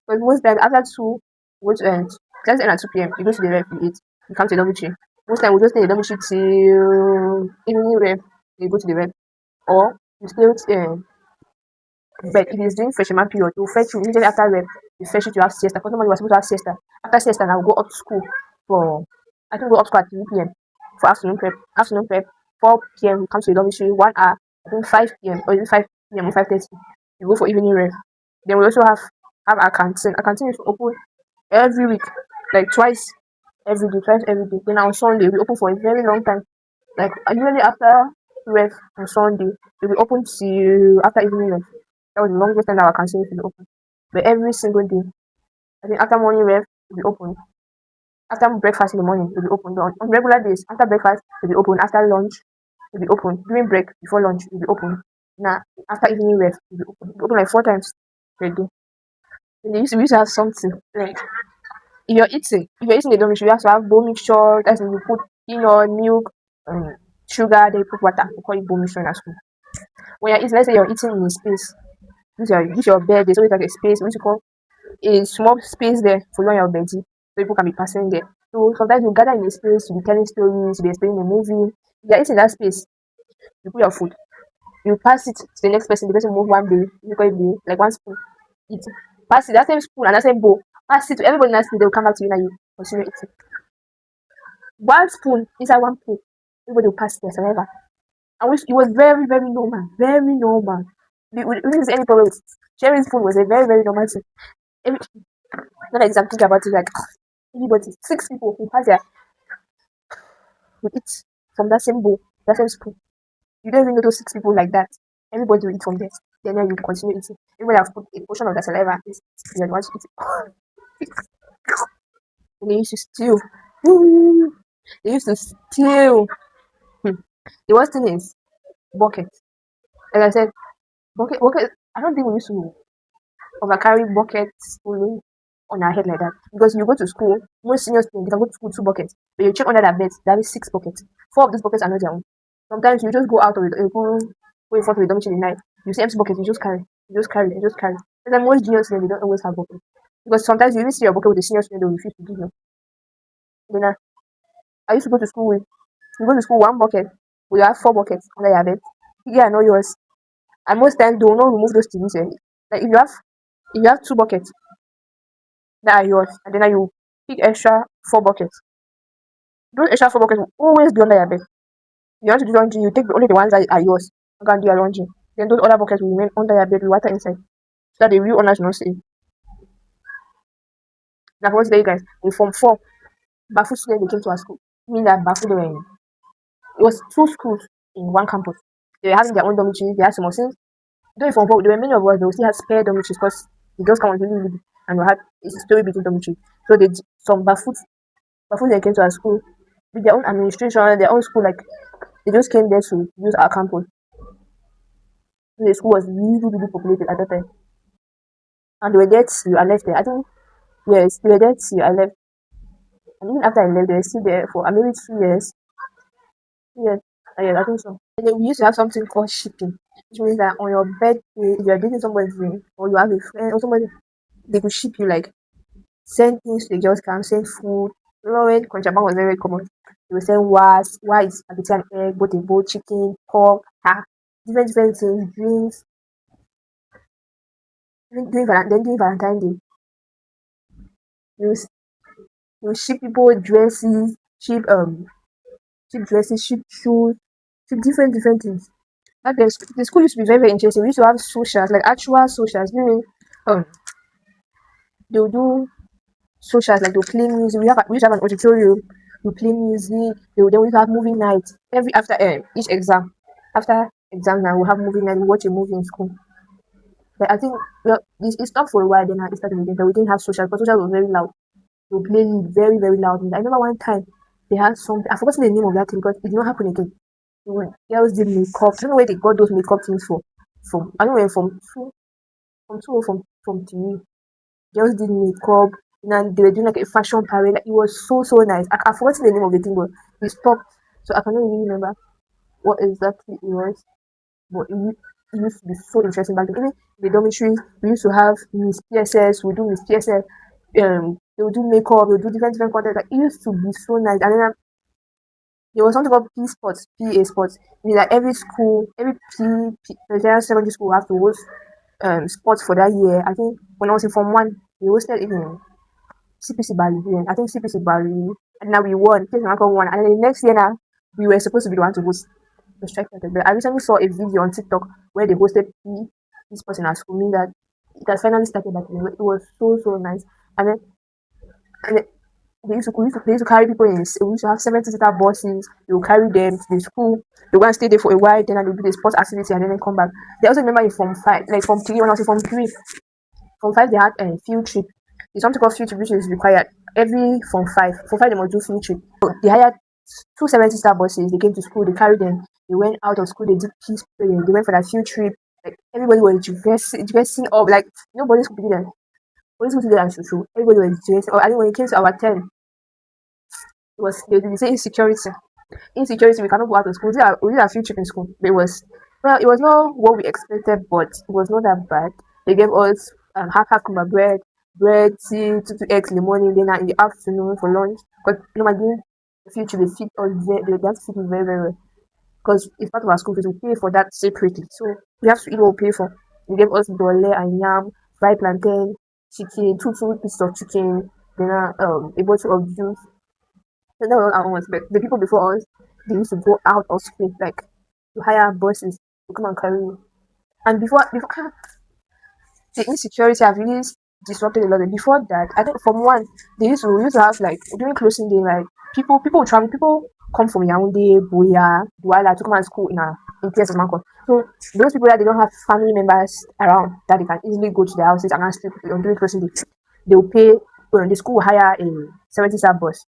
But most times after two, we go to class end at 2 p.m. You go to the rev, you eat, you come to the dormitory. Most times we just stay in the dormitory till evening rev, you go to the rev. Or you stay but if it's during freshman period, they'll fetch you immediately after rev. They fetch you to have siesta. Because normally we're supposed to have siesta. After siesta, now we'll go up to school for I think go up to school at 3 p.m. for afternoon prep. Afternoon prep, 4 p.m. we come to the dormitory, 1 hour, I think 5 p.m. or is it 5 p.m. or 5:30. You go for evening rev. Then we also have our canteen. Our canteen is open every week, like twice every day, twice every day. Then on Sunday we open for a very long time. Like usually after rev on Sunday, we'll be open till after evening rev. That was the longest time that our canteen used to be open. But every single day, I think after morning rev, it'll be open. After breakfast in the morning, it'll be open. On regular days, after breakfast, it'll be open. After lunch, it'll be open. During break, before lunch, it'll be open. Now, after evening rev, it'll be open. It'll be open like 4 times per day. And we used to have something like if you're eating the dormitory, you have to have bowl mixture. That's when you put milk, sugar, then you put water. We call it bowl mixture in our school. When you're eating, let's say you're eating in a space. This your bed. There's always like a space. We used to call a small space there for you and your bed, so people can be passing there. So sometimes you gather in a space, you be telling stories, you be explaining a movie. If you're eating that space, you put your food, you pass it to the next person. The person move one bowl, you call it bowl, like one spoon. Eat. Pass it, that same spoon and that same bowl. Pass it to everybody in that space. They will come back to you and you continue eating. One spoon inside one plate. Everybody will pass their saliva. And which it was very, very normal. Very normal. We didn't see any problem with it. Sharing spoon was a very, very normal thing. Every, not like I'm thinking about it, like everybody, 6 people who pass their will eat from that same bowl, that same spoon. You don't even know those 6 people like that. Everybody will eat from there. Then you continue eating. Everybody has put a portion of that saliva. You're the one to eat it. And they used to steal. They used to steal. The worst thing is bucket. Like I said, bucket. I don't think we used to overcarry buckets fully on our head like that. Because you go to school, most senior students, they can go to school with 2 buckets. But you check under their beds, there is 6 buckets. 4 of those buckets are not their own. Sometimes you just go out of it, you go in front of the dormitory in the night, you see empty buckets, you just carry. And then most junior students, they don't always have buckets. Because sometimes you even see your bucket with the senior student, they will refuse to give you. Then I used to go to school with, you go to school 1 bucket, but you have 4 buckets under your bed. Yeah, I know yours. And most times they will not remove those TVs. Like if you have 2 buckets that are yours, and then you pick extra 4 buckets. Those extra 4 buckets will always be under your bed. You want to do laundry, you take only the ones that are yours. You can do your laundry. Then those other buckets will remain under your bed with water inside. So that the real owners will not see. Now, for today, guys, in Form 4, Bafu students they came to our school. Meaning that Bafu they were in. It was 2 schools in one campus. They were having their own dormitories. They had some since. Though in Form 4, there were many of us. They still had spare dormitories because the girls come on really, and we had a story between dormitories. So some Bafu they came to our school with their own administration, their own school. Like they just came there to use our campus. The school was really, really populated at that time. And they were there till I left there. I think, yes, they were there till I left. And even after I left, they were still there for maybe 2 years. Yes, I think so. And then we used to have something called shipping, which means that on your birthday, if you're dating somebody or you have a friend or somebody, they could ship you, like, send things to the girls' camp, send food. You know, when contraband was very, very common, they would send was spaghetti and egg, both a bowl, chicken, pork, different things, drinks. During Valentine's Day, you ship people dresses, ship dresses, ship shoes, ship different things. Back then, the school used to be very, very interesting. We used to have socials, like actual socials, meaning they'll do socials, like they'll play music. We used to have an auditorium, we play music. Then we used to have movie night every after each exam. After exam now, we'll have movie night. We watch a movie in school. But I think well, it stopped for a while. Then it started again. But we didn't have social because social was very loud. They were playing very, very loud. I remember one time they had something. I forgot the name of that thing because it did not happen again. Girls did makeup. I don't know where they got those makeup things for. From I don't know from TV. Girls did makeup. And they were doing like a fashion parade. Like, it was so so nice. I forgot the name of the thing, but we stopped. So I cannot really remember what exactly it was. But it used to be so interesting back then. Even in the dormitory, we used to have Miss PSS. We do Miss PSS. They would do makeup. They would do different content. Like, it used to be so nice. And then there was something called P sports, PA sports. Means that every school, every Presbyterian Secondary School have to host sports for that year. I think when I was in Form 1, we hosted even CPC Bali. Yeah, I think CPC Bali. And now we won. PSS Mankon won. And then the next year now, we were supposed to be the one to host the strike. But I recently saw a video on TikTok where they hosted P sports in our school, meaning that it has finally started back then. It was so so nice. And then they used to carry people in. We used to have 70-seater buses. They will carry them to the school. They go and stay there for a while. Then they do the sports activity and then they come back. They also remember in Form 5, like Form 3, when I was in Form 3, Form 5 they had a field trip. There's something called field trip which is required every Form 5 they must do field trip. So they hired two 70-seater buses. They came to school. They carried them. They went out of school. They did peace prayer. They went for that field trip. Like everybody was dressing up. Like nobody's could be there. Police could do that and show. Everybody was dressing up. I think when it came to our turn, it was they say insecurity. Insecurity, we cannot go out of school. We did a few trip in school. But it was not what we expected, but it was not that bad. They gave us half kumba tea, two eggs in the morning, then in the afternoon for lunch. But normally the few trip they feed us they have to feed me very, very well. Because it's part of our school fees, we pay for that separately. So we have to eat what we pay for. They gave us dole and yam, fried plantain, chicken, two pieces of chicken, then a bottle of juice. So that was our own, but the people before us, they used to go out of school, like to hire buses to come and carry you. And before the insecurity have really disrupted a lot. Before that, I think from one, we used to have like during closing day, like people travel, people come from Yaoundé, Buya, Douala to come and school in PSS Mankon. So those people that they don't have family members around that they can easily go to their houses and sleep during closing day, they will pay. Well, the school will hire a 70-seater bus,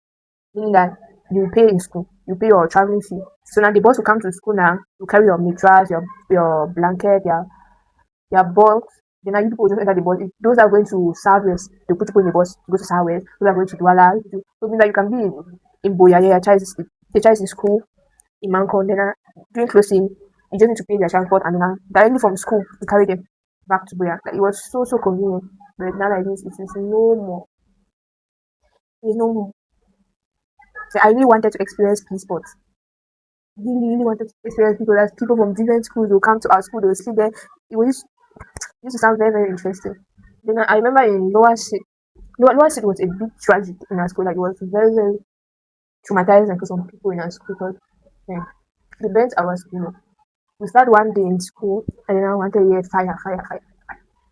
meaning that you pay in school, you pay your traveling fee. So now the bus will come to school now, you carry your mattress, your blanket, your box. Then now you people just enter the bus. Those are going to Southwest, they put people in the bus to go to Southwest. Those are going to Douala. So means that you can be in Boya, your child is in school, in Mankon, then during closing, you just need to pay their transport and then directly from school you carry them back to Boya. Like, it was so so convenient. But now like this, it is no more. It is no more. So I really wanted to experience P sports. Really wanted to experience people. As people from different schools will come to our school, they will sleep there. Used to sound very, very interesting. Then I remember in lower seat was a big tragedy in our school. Like, it was very, very traumatizing for some people in our school because the burnt our school. We started one day in school and then I wanted to hear fire.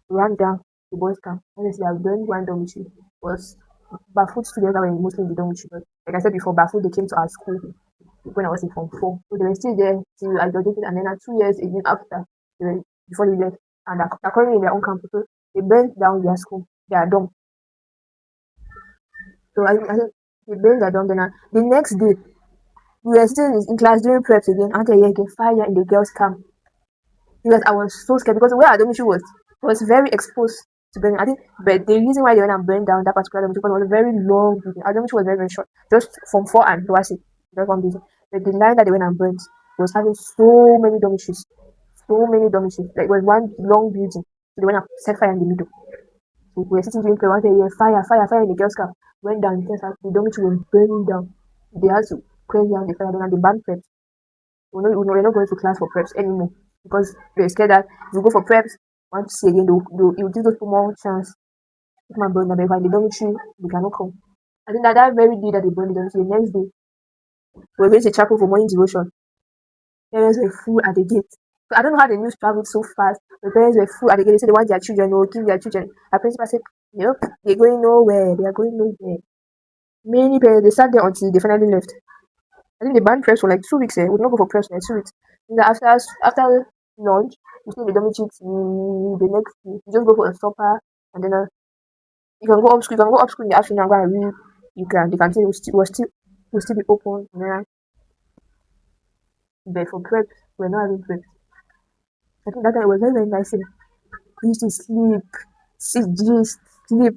We ran down to boys camp. Honestly, I burned one dormitory. Was Barefoot students that were mostly in the dormitory. But like I said before, Barefoot they came to our school when I was in Form 4. So they were still there till I graduated, and then 2 years again after before they left, and they're currently in their own campus. So they burnt down their school, their dorm. So I think they burnt their dorm. Then the next day we were still in class doing preps again. Until I get fire in the girls' camp. Because I was so scared because where our dormitory was very exposed to burning. I think, but the reason why they went and burned down that particular dormitory was a very long building. Our dormitory was very, very short, just from 4 and lower six, very one building. But the line that they went and burnt was having so many dormitories. Like, it was one long building. So they went and set fire in the middle. So we were sitting during prayer, one day, fire in the girls' camp. Went down, the dormitory was burning down. They had to quench down the fire, then they banned preps. We're not going to class for preps anymore because we're scared that if you go for preps, want to see again, it will give those people more chance. If my brother by the dormitory, we cannot come. I think that very day that they burned the dormitory, the next day, we were going to chapel for morning devotion. Parents were full at the gate. So I don't know how the news traveled so fast. The parents were full at the gate. They said they want their children, they will give their children. Our principal said, nope, they're going nowhere. They are going nowhere. Many parents, they sat there until they finally left. I think they banned press for like 2 weeks. We would not go for press for like 2 weeks. And then after lunch, we stay in the dormitory till the next day. You just go for a supper, and then you can go up school. You can go up school in the afternoon and go and read. You can. The canteen will still be open. And then, but for prep, we're not having prep. I think that time it was very, very nice. We used to sleep, sit, just sleep.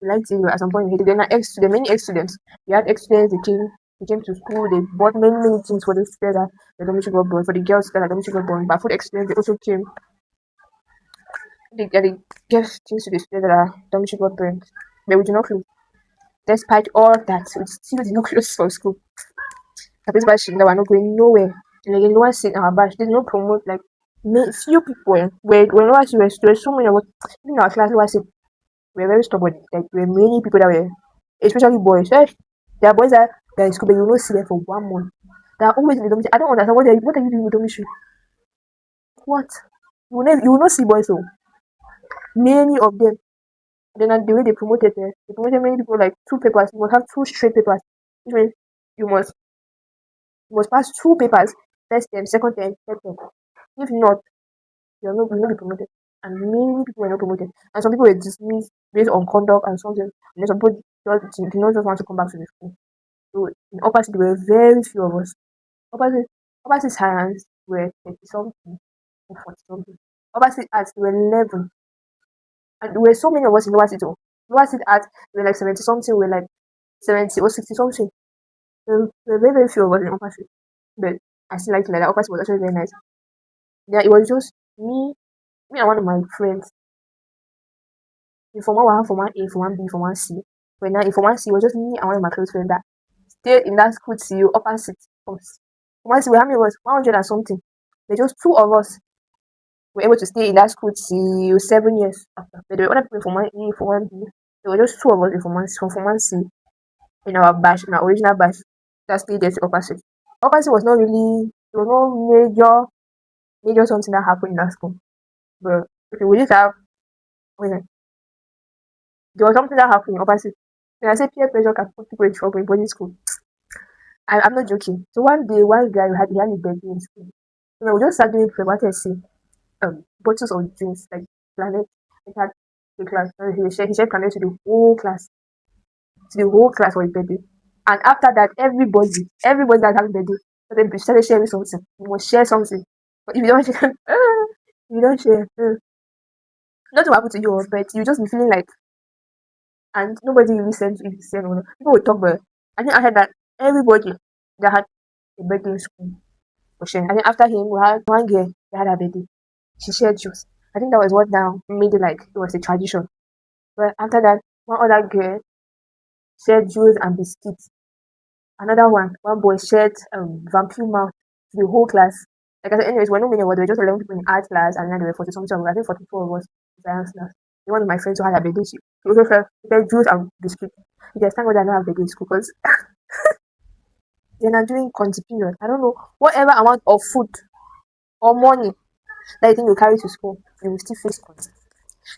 We liked it at some point. We hated it. Then the many ex-students. We had ex-students. They came to school. They bought many, many things for the students that the dormitory got born. For the girls that the dormitory got born. But for the ex-students, they also came. They gave things to the students that the dormitory got burned. But we do not close. Despite all that, we still did not close for school. The principal said that we're not going nowhere. And again, no one said in our batch. They did not promote like few people. When no one said there were so many of us in our class. No one said we were very stubborn. Like there were many people that were, especially boys. There are boys that are in school, but you will not see them for 1 month. They are always in the dormitory. I don't understand what are you doing in the dormitory? What? You will not see boys. So many of them. Then the way they promoted many people like 2 papers. You must have 2 straight papers. Which means you must pass 2 papers, first term, second term, third term. If not, you will not be promoted. And many people were not promoted. And some people were dismissed based on conduct and something. And then some people did not just want to come back to the school. So in opposite, there were very few of us. Opposite science were 30 something or 40 something. Opposite arts were 11. And there were so many of us in lower city. Lower city arts were like 70 something, were like 70 or 60 something. There were very, very few of us in opposite. But I still like it like that. Opposite was actually very nice. Yeah, it was just me and one of my friends. In Form 1, we have Form 1A, Form 1B, Form 1C. But now in Form 1C, it was just me and one of my close friends that stayed in that school till opposite us. Form 1C, how many of us? 100 and something. But just 2 of us were able to stay in that school till 7 years after. But there were other people in Form 1A, Form 1B. There were just 2 of us in Form 1C, from Form 1C in our batch, in our original batch, that stayed there to opposite. Opposite was not really, there was no major something that happened in that school. But okay, we just have, there was something that happened in opposite. When I say peer pressure can put people in trouble in boarding school, I'm not joking. So one day, one guy he had a birthday in school. So we just started doing preparatory bottles of drinks like planet. He had the class. He shared planet to the whole class. To the whole class for his birthday. And after that, everybody that had a birthday started sharing something. You must share something. But if you don't share, nothing will happen to you, but you just be feeling like, and nobody will listen to if you say no. People will talk, but I think I heard that everybody that had a birthday in school was sharing. I think after him, we had one girl that had a birthday. She shared juice. I think that was what now made it like it was a tradition. But after that, one other girl shared juice and biscuits. Another one boy shared vampire mouth to the whole class. Like I said, anyways, we're not many of us. There were just 11 people in art class, and then there were 40 something. I think 44 of us in science class. One of my friends who had a birthday, she also shared juice and biscuits. Because thank God I don't have birthday in school, because then I'm doing conti period. I don't know, whatever amount of food or money that you think you carry to school, you will still face conti.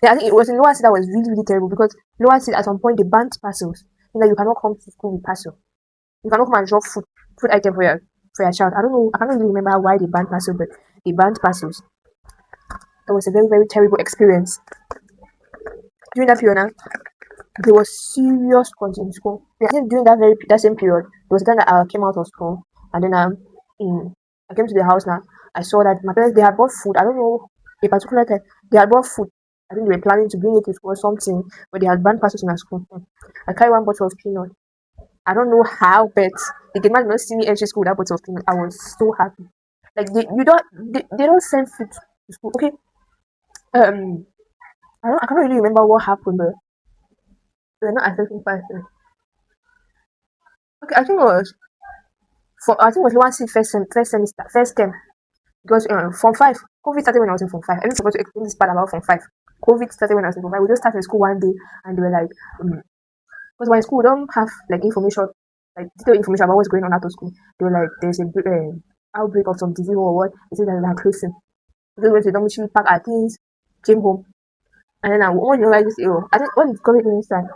Then I think it was in lower seat that was really, really terrible, because lower seat at some point they banned parcels. You cannot come to school with parcel. You cannot come and drop food item for your child. I don't know. I can't really remember why they banned parcels, but they banned parcels. It was a very, very terrible experience. During that period, there was serious content in school. I think during that same period, there was a time that I came out of school, and then I came to the house now. I saw that my parents, they had bought food. I don't know a particular time they had bought food. I think they were planning to bring it to school or something, but they had banned parcels in our school. I carried one bottle of peanut. I don't know how, but the game did not see me entering school with that bottle of peanut. I was so happy. Like they don't send food to school. Okay. I can't really remember what happened, but they're not accepting parcels. Okay, I think it was one first semester, first term. Because Form 5, COVID started when I was in Form 5. I'm supposed to explain this part about Form 5. COVID started when I was in Form 5. We just started school one day, and they were like, because when school we don't have like information, like detailed information about what's going on after school. They were like, there's a outbreak of some disease or what, they said that they are closing. We went to the dormitory, pack our things, came home. And then when you like this, I think when COVID really started,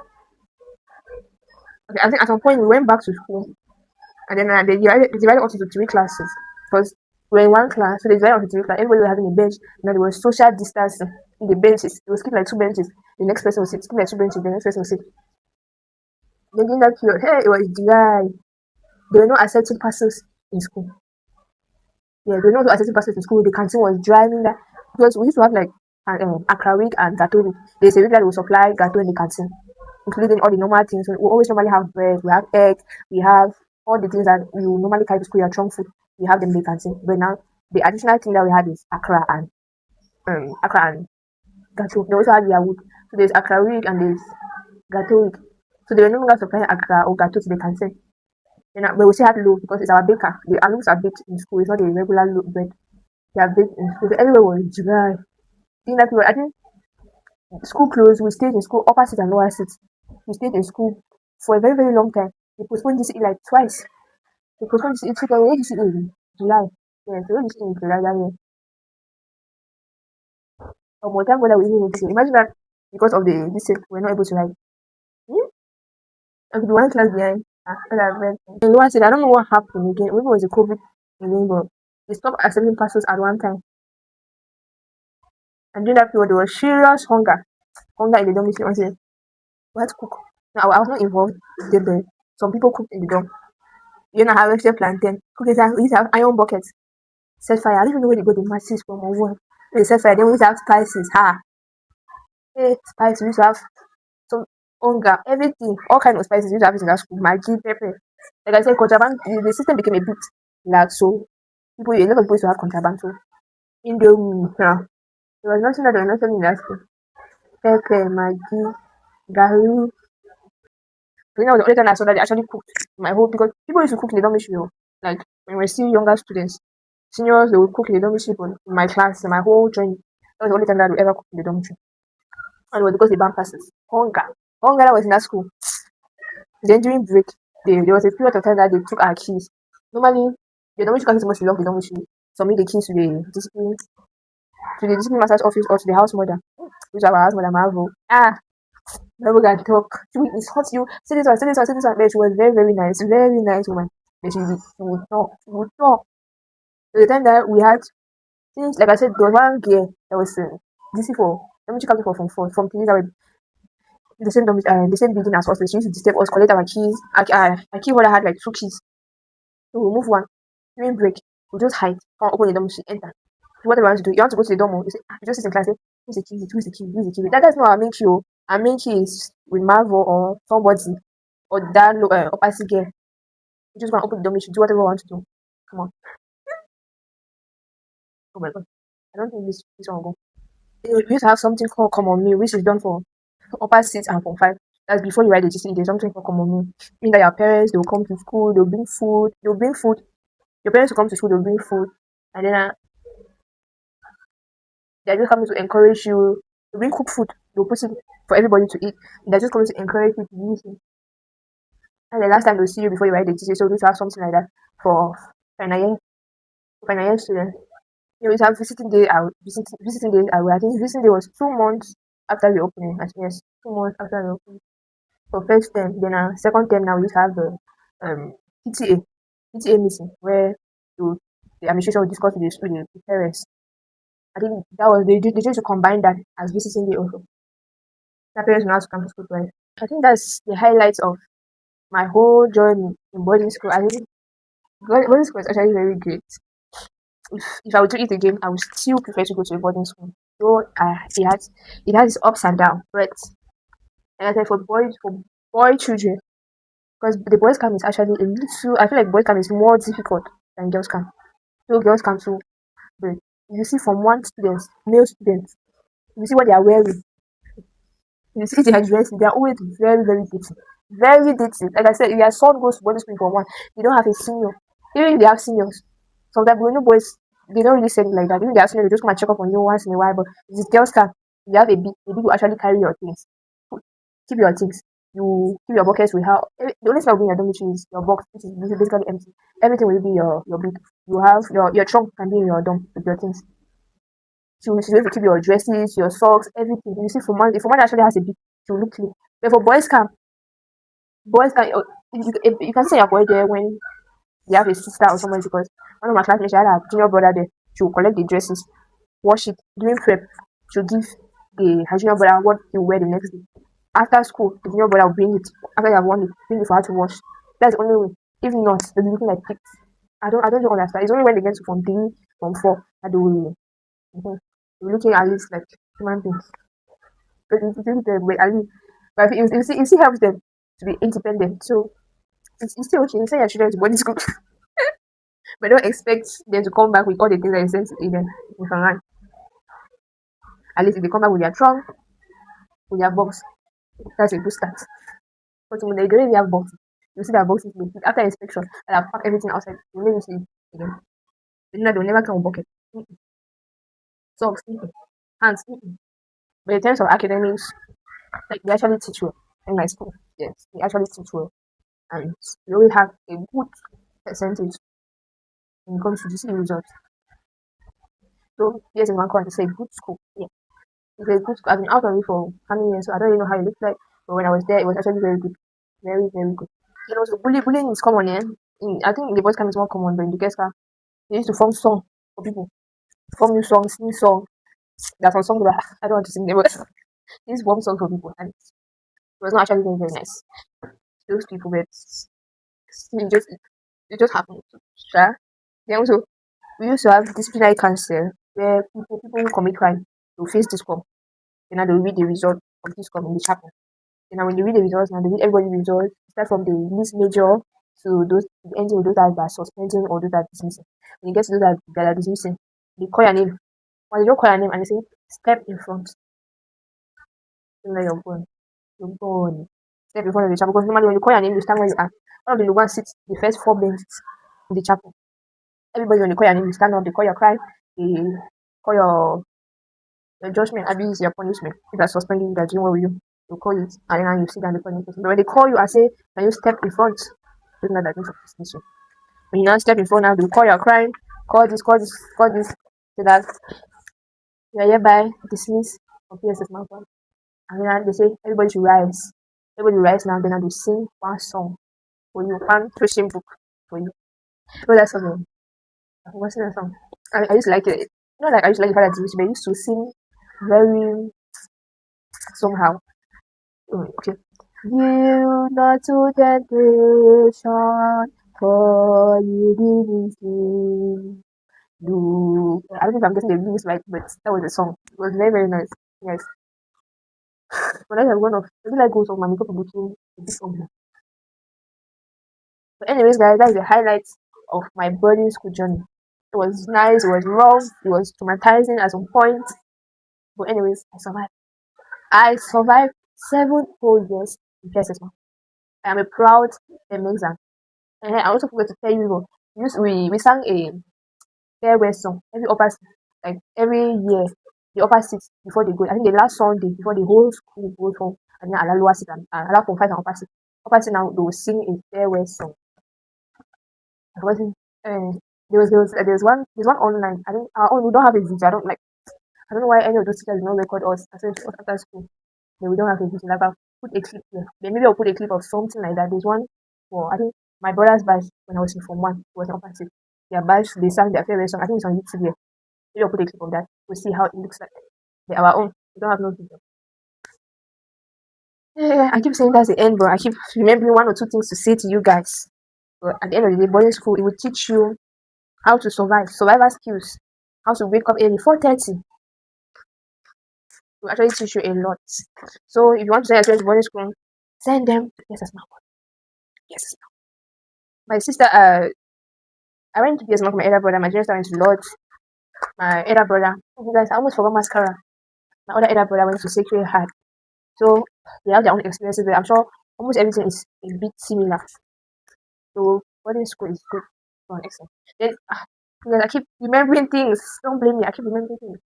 okay, I think at some point we went back to school. And then they divided us into three classes. Because we were in one class, so they divided us into three classes. Everybody was having a bench. Now there was social distancing in the benches. It was keep like two benches. The next person will sit. Keep like two benches. The next person will sit. Then during that period, hey, it was dry. They were not accepting parcels in school. Yeah, they were not accepting parcels in school. The canteen was driving that because we used to have like akra week and gato week. There's a week that will supply gato in the canteen, including all the normal things. We always normally have bread, we have egg, we have all the things that you normally carry to school, your trunk food, we have them in the canteen. But now the additional thing that we had is akra and gato. They also have their week. So there's akra week and there's gato week. So they were no longer supplying akra or gato to the canteen. But we still had loaf because it's our baker. The alums are baked in school. It's not a regular loaf bread. They are baked in school. So everywhere was dry. In that period, I think school closed. We stayed in school, upper seats and lower seats. We stayed in school for a very, very long time. They postponed this like twice. They postponed this in July. Yeah, so when this in July that year. More time when we even able to imagine that because of this we're not able to like and the one class behind in lower seat. I don't know what happened again. Maybe it was a COVID again, but they stopped accepting parcels at one time. And during that period there was serious hunger. Hunger in the dormitory. I said, we had to cook. Now I was not involved with the bread. Some people cooked in the dorm. You know how we plantain. We used to have iron buckets. Set fire. I don't even know where they got the matches from or what. They set fire. Then we used to have spices. Spices. We used to have some hunger, everything, all kind of spices. We used to have it in that school. Maggi, pepper. Like I said, contraband. The system became a bit like so. A lot of people used to have contraband. So Indomie. Yeah. There was nothing in that school. Pepper, Maggi, Gary. So that was the only time I saw that they actually cooked my whole because people used to cook in the dormitory. Like when we were still younger students, seniors they would cook in the dormitory, but in my class, in my whole journey, that was the only time that we ever cooked in the dormitory. And it was because the band passes. Hunger that was in that school. Then during break, there was a period of time that they took our keys. Normally, the dormitory can't so much belong to the dormitory. Submit the keys to the discipline master's office or to the house mother. Which our house mother Marvel. Never can talk. She will insult you. Say this one. But she was very, very nice woman. But she would talk. So the time that we had things, like I said, there was one girl that was DC for let me check out from things that were the same building as us. She used to disturb us, collect our keys. Our key holder had like two keys. So we move one. During break, we just hide. Come open the door, she enter. Whatever you want to do, you want to go to the dorm. You just sit in class. Say, who's the key? That's not our main key. Our main key is with Marvel or somebody or that opacity girl. You just want to open the door. You should do whatever you want to do. Come on. Oh my god. I don't think this one will go. We used to have something called common meal, which is done for upper six and form 5. That's before you write the GCE. There's something called common meal. Meaning that your parents they will come to school, they'll bring food. Your parents will come to school, they'll bring food, and then they're just coming to encourage you. They'll bring cooked food. They'll put it for everybody to eat. They're just coming to encourage you to use it. And the last time they'll see you before you write the GCE. So we used to have something like that for final year students. You know, we used to have visiting day. I think visiting day was 2 months after the opening. Yes, 2 months after the opening. For first term, then second term now we used to have the PTA meeting where the administration will discuss with the parents. I think that was they tried to combine that as visiting day also. The parents will now come to school twice. I think that's the highlights of my whole journey in boarding school. I think boarding school is actually very great. If I were to do it again, I would still prefer to go to a boarding school. Though it has its ups and downs, but like I said, for boy children, because the boys camp is actually a little. I feel like boys camp is more difficult than girls camp. So girls camp too, but you see from one students, male students, you see what they are wearing. You see their dressing, they are always very, very dirty. Very dirty. Like I said, if your son goes to boarding school for one, you don't have a senior. Even if they have seniors, sometimes we know boys they don't really say it like that. Even if they have seniors, they just come and check up on you once in a while. But if it's girls camp, you have a big will actually carry your things. Keep your things. You keep your buckets with how the only thing will be in your dormitory is your box, which is basically empty. Everything will be your big You have your trunk can be in your dorm with your things. She's going to keep your dresses, your socks, everything. You see, for man, if a man actually has a big, she will look clean. But for boys can you can say your boy there when you have a sister or someone, because one of my classmates, she had a junior brother there. She will collect the dresses, wash it during prep. She'll give her junior brother what he will wear the next day. After school, the junior brother will bring it. After you have worn it, bring it for her to wash. That's the only way. If not, they'll be looking like pigs. I don't even understand. It's only when they get to Form 3, Form 4 that they will be looking at least like human beings. But it still helps them to be independent. So it's still okay. You send your children to boarding school, but don't expect them to come back with all the things that you sent to them in online. At least if they come back with their trunk, with their box, that's a good start. But when they don't even have boxes, you see that boxes after inspection, and I've packed everything outside. You never see it again. You know they'll never come with bucket. Socks, hands. But in terms of academics, like they actually teach well in my school. Yes, they actually teach well, and we always have a good percentage when it comes to GCE results. So PSS Mankon is a good school. Yeah, it's a good school. I've been out of it for how many years, so I don't really know how it looks like. But when I was there, it was actually very good, very very good. You know, so bullying is common. Yeah, I think in the boys' camp it's more common, but in the girls' camp they used to form song for people, form new songs, sing song. There's some songs that I don't want to sing them, but they used to form songs for people, and it was not actually very very nice. Those people, but it just happened to share. Then also we used to have disciplinary council where people who commit crime will face this call. Then now they'll read the result of this call in the chapel. Then now when they read the results, now they read everybody's results, start from the least major to those ending with those that are suspending or those that are dismissing. When you get to those that are dismissing, they call your name. When they don't call your name and they say, step in front. Then now you're going. You're going. Step in front of the chapel. Because normally when you call your name, you stand where you are. One of the Lugan sits the first 4 benches in the chapel. Everybody when they call your name, you stand up, they call your crime, they call your judgment, abuse your punishment. If they're suspending you, they're doing what with you, they'll call it, and then you sit down the punishment. But when they call you and say, can you step in front? Doesn't matter, that's dismissal. When you now step in front now, they'll call your crime, call this, so that you are hereby dismissed from PSS Mankon. And then they say everybody should rise. Everybody rise now, then they sing one song for you, one Christian book for you. So that's something. I forgot the song. I used to like it. Not like I used to like the fact that they used to sing very somehow. Okay. You not to temptation, for you didn't sin. Do I don't know if I'm getting the lyrics right, but that was the song. It was very very nice. Yes. But that's one of maybe like goes on my makeup between this song. But anyways, guys, that's the highlights of my boarding school journey. It was nice, it was rough, it was traumatizing at some point. But anyways, I survived. I survived 7 whole years in PSS. I am a proud Bamenda. And I also forgot to tell you, we sang a farewell song every year. The upper six before they go. I think the last Sunday before the whole school goes home, and then allow lower six and allow from 5 and upper six. Upper six now they will sing a farewell song. I wasn't. There's one online. I don't. We don't have a video. I don't know why any of those teachers do not record us after school. We don't have a video. Like I'll put a clip here. Then maybe I'll put a clip of something like that. There's one for I think my brother's batch when I was in Form 1 was in upper six. Their batch they sang their favorite song. I think it's on YouTube here. Maybe I'll put a clip of that to see how it looks like. Our own. We don't have no video. Yeah, I keep saying that's the end, but I keep remembering 1 or 2 things to say to you guys. But at the end of the day, boarding school it will teach you how to survival skills, how to wake up early 4:30. It will actually teach you a lot. So if you want to send your children to boarding school, send them to PSS Mankon. Yes. My sister, I went to PSS Mankon with my elder brother. My junior sister went to Lodge. My elder brother, oh, you guys, I almost forgot mascara. My other elder brother went to Sacred Heart. So they have their own experiences, but I'm sure almost everything is a bit similar. So boarding school is good for an extent. Then I keep remembering things. Don't blame me. I keep remembering things.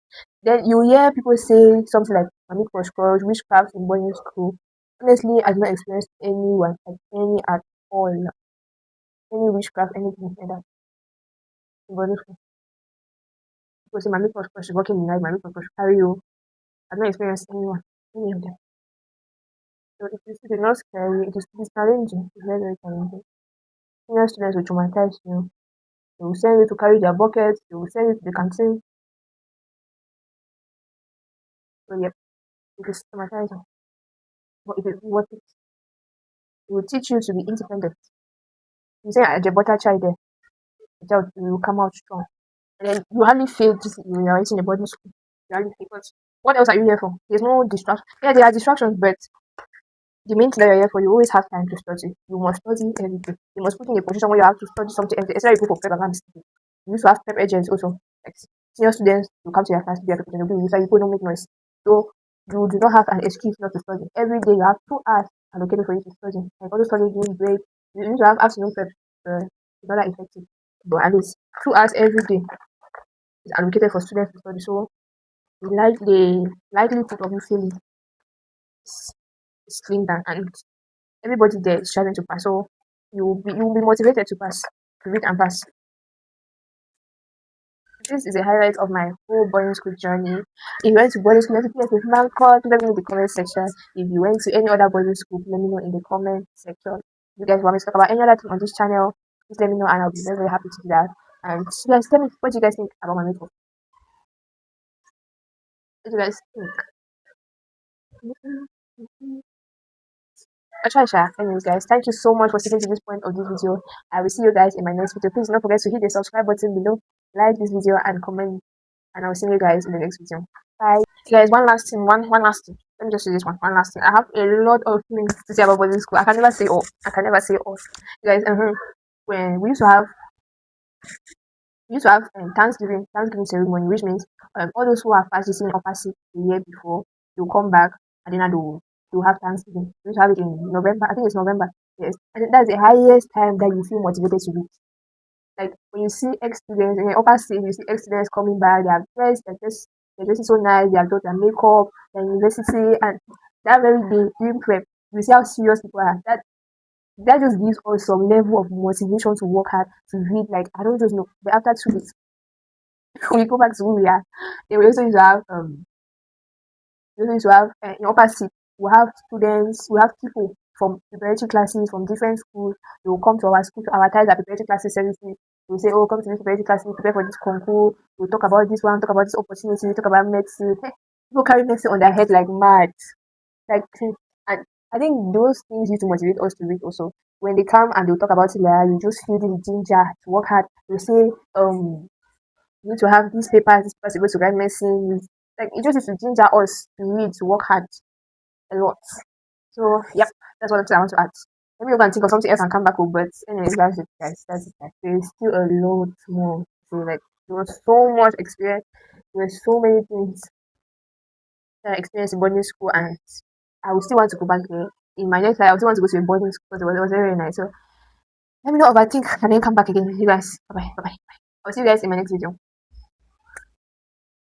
Then you hear people say something like "Mami crush crush," witchcraft in boarding school. Honestly, I've not experienced anyone like any at all, any witchcraft, anything like that. in boarding school. Because my makeup was working in night, my makeup was carry you. I've not experienced any of them. So it is not scary, it is challenging. It's very, very challenging. Senior students will traumatize you. They will send you to carry their buckets, they will send you to the canteen. So yep, it is traumatizing. But it is worth it. It will teach you to be independent. You say a butter child there, the child will come out strong. And then you hardly feel this when you're in a boarding school. You hardly feel because what else are you here for? There's no distraction. Yeah, there are distractions, but the main thing that you're here for, you always have time to study. You must study every day. You must put in a position where you have to study something every day. Especially people for prep and mistaken. You used to have prep agents also. Like senior students will come to your class to be a preparation. They'll be so you don't make noise. So you do not have an excuse not to study. Every day you have 2 hours allocated for you to study. Like all the study during break. You need to have afternoon prep to be that effective. But at least 2 hours every day is allocated for students to study. So the likelihood of you failing is slim down, and everybody there is striving to pass. So you'll be motivated to pass, to read and pass. This is a highlight of my whole boarding school journey. If you went to boarding school, let me PSS Mankon, let me know in the comment section. If you went to any other boarding school, let me know in the comment section. If you guys want me to talk about any other thing on this channel, please let me know and I'll be very, very happy to do that. And guys, tell me what you guys think about my makeup. What do you guys think? Anyways, guys, thank you so much for sticking to this point of this video. I will see you guys in my next video. Please don't forget to hit the subscribe button below, like this video, and comment. And I will see you guys in the next video. Bye. Guys, one last thing. One last thing. Let me just say this one. One last thing. I have a lot of things to say about boarding school. I can never say all. I can never say all. Guys, when we used to have Thanksgiving ceremony, which means all those who have passed this in upper six the year before, they'll come back and then they'll have Thanksgiving. We used to have it in November. I think it's November. Yes, and that's the highest time that you feel motivated to read. Like when you see ex students in the upper stage, you see ex students coming back. They are dressed, they're dressing so nice. They have done their makeup, their university, and that very day during prep, you see how serious people are. That just gives us some level of motivation to work hard to read. Like I don't just know, but after 2 weeks, when we go back to who we are, then we also used to have in upper six, we have students, we have people from preparatory classes from different schools. They will come to our school to advertise our preparatory classes services. We'll say, oh, come to this preparatory class, prepare for this concours. We'll talk about this one, talk about this opportunity, talk about medicine. People carry medicine on their head like mad. Like, and I think those things used to motivate us to read also. When they come and they'll talk about it, like, you just feel the ginger to work hard. They say, you need to have these papers, this person to write medicine. Like, it just used to ginger us to read, to work hard a lot. So, yep, that's what I want to add. Let me go and think of something else and come back with. But anyways, that's it, guys. That's it, guys. There's still a lot more. So, like, there was so much experience. There were so many things that I experienced in boarding school, and I will still want to go back there. In my next life, I still want to go to a boarding school because it was very, very nice. So, let me know if I think and then come back again. You guys, bye bye. I'll see you guys in my next video.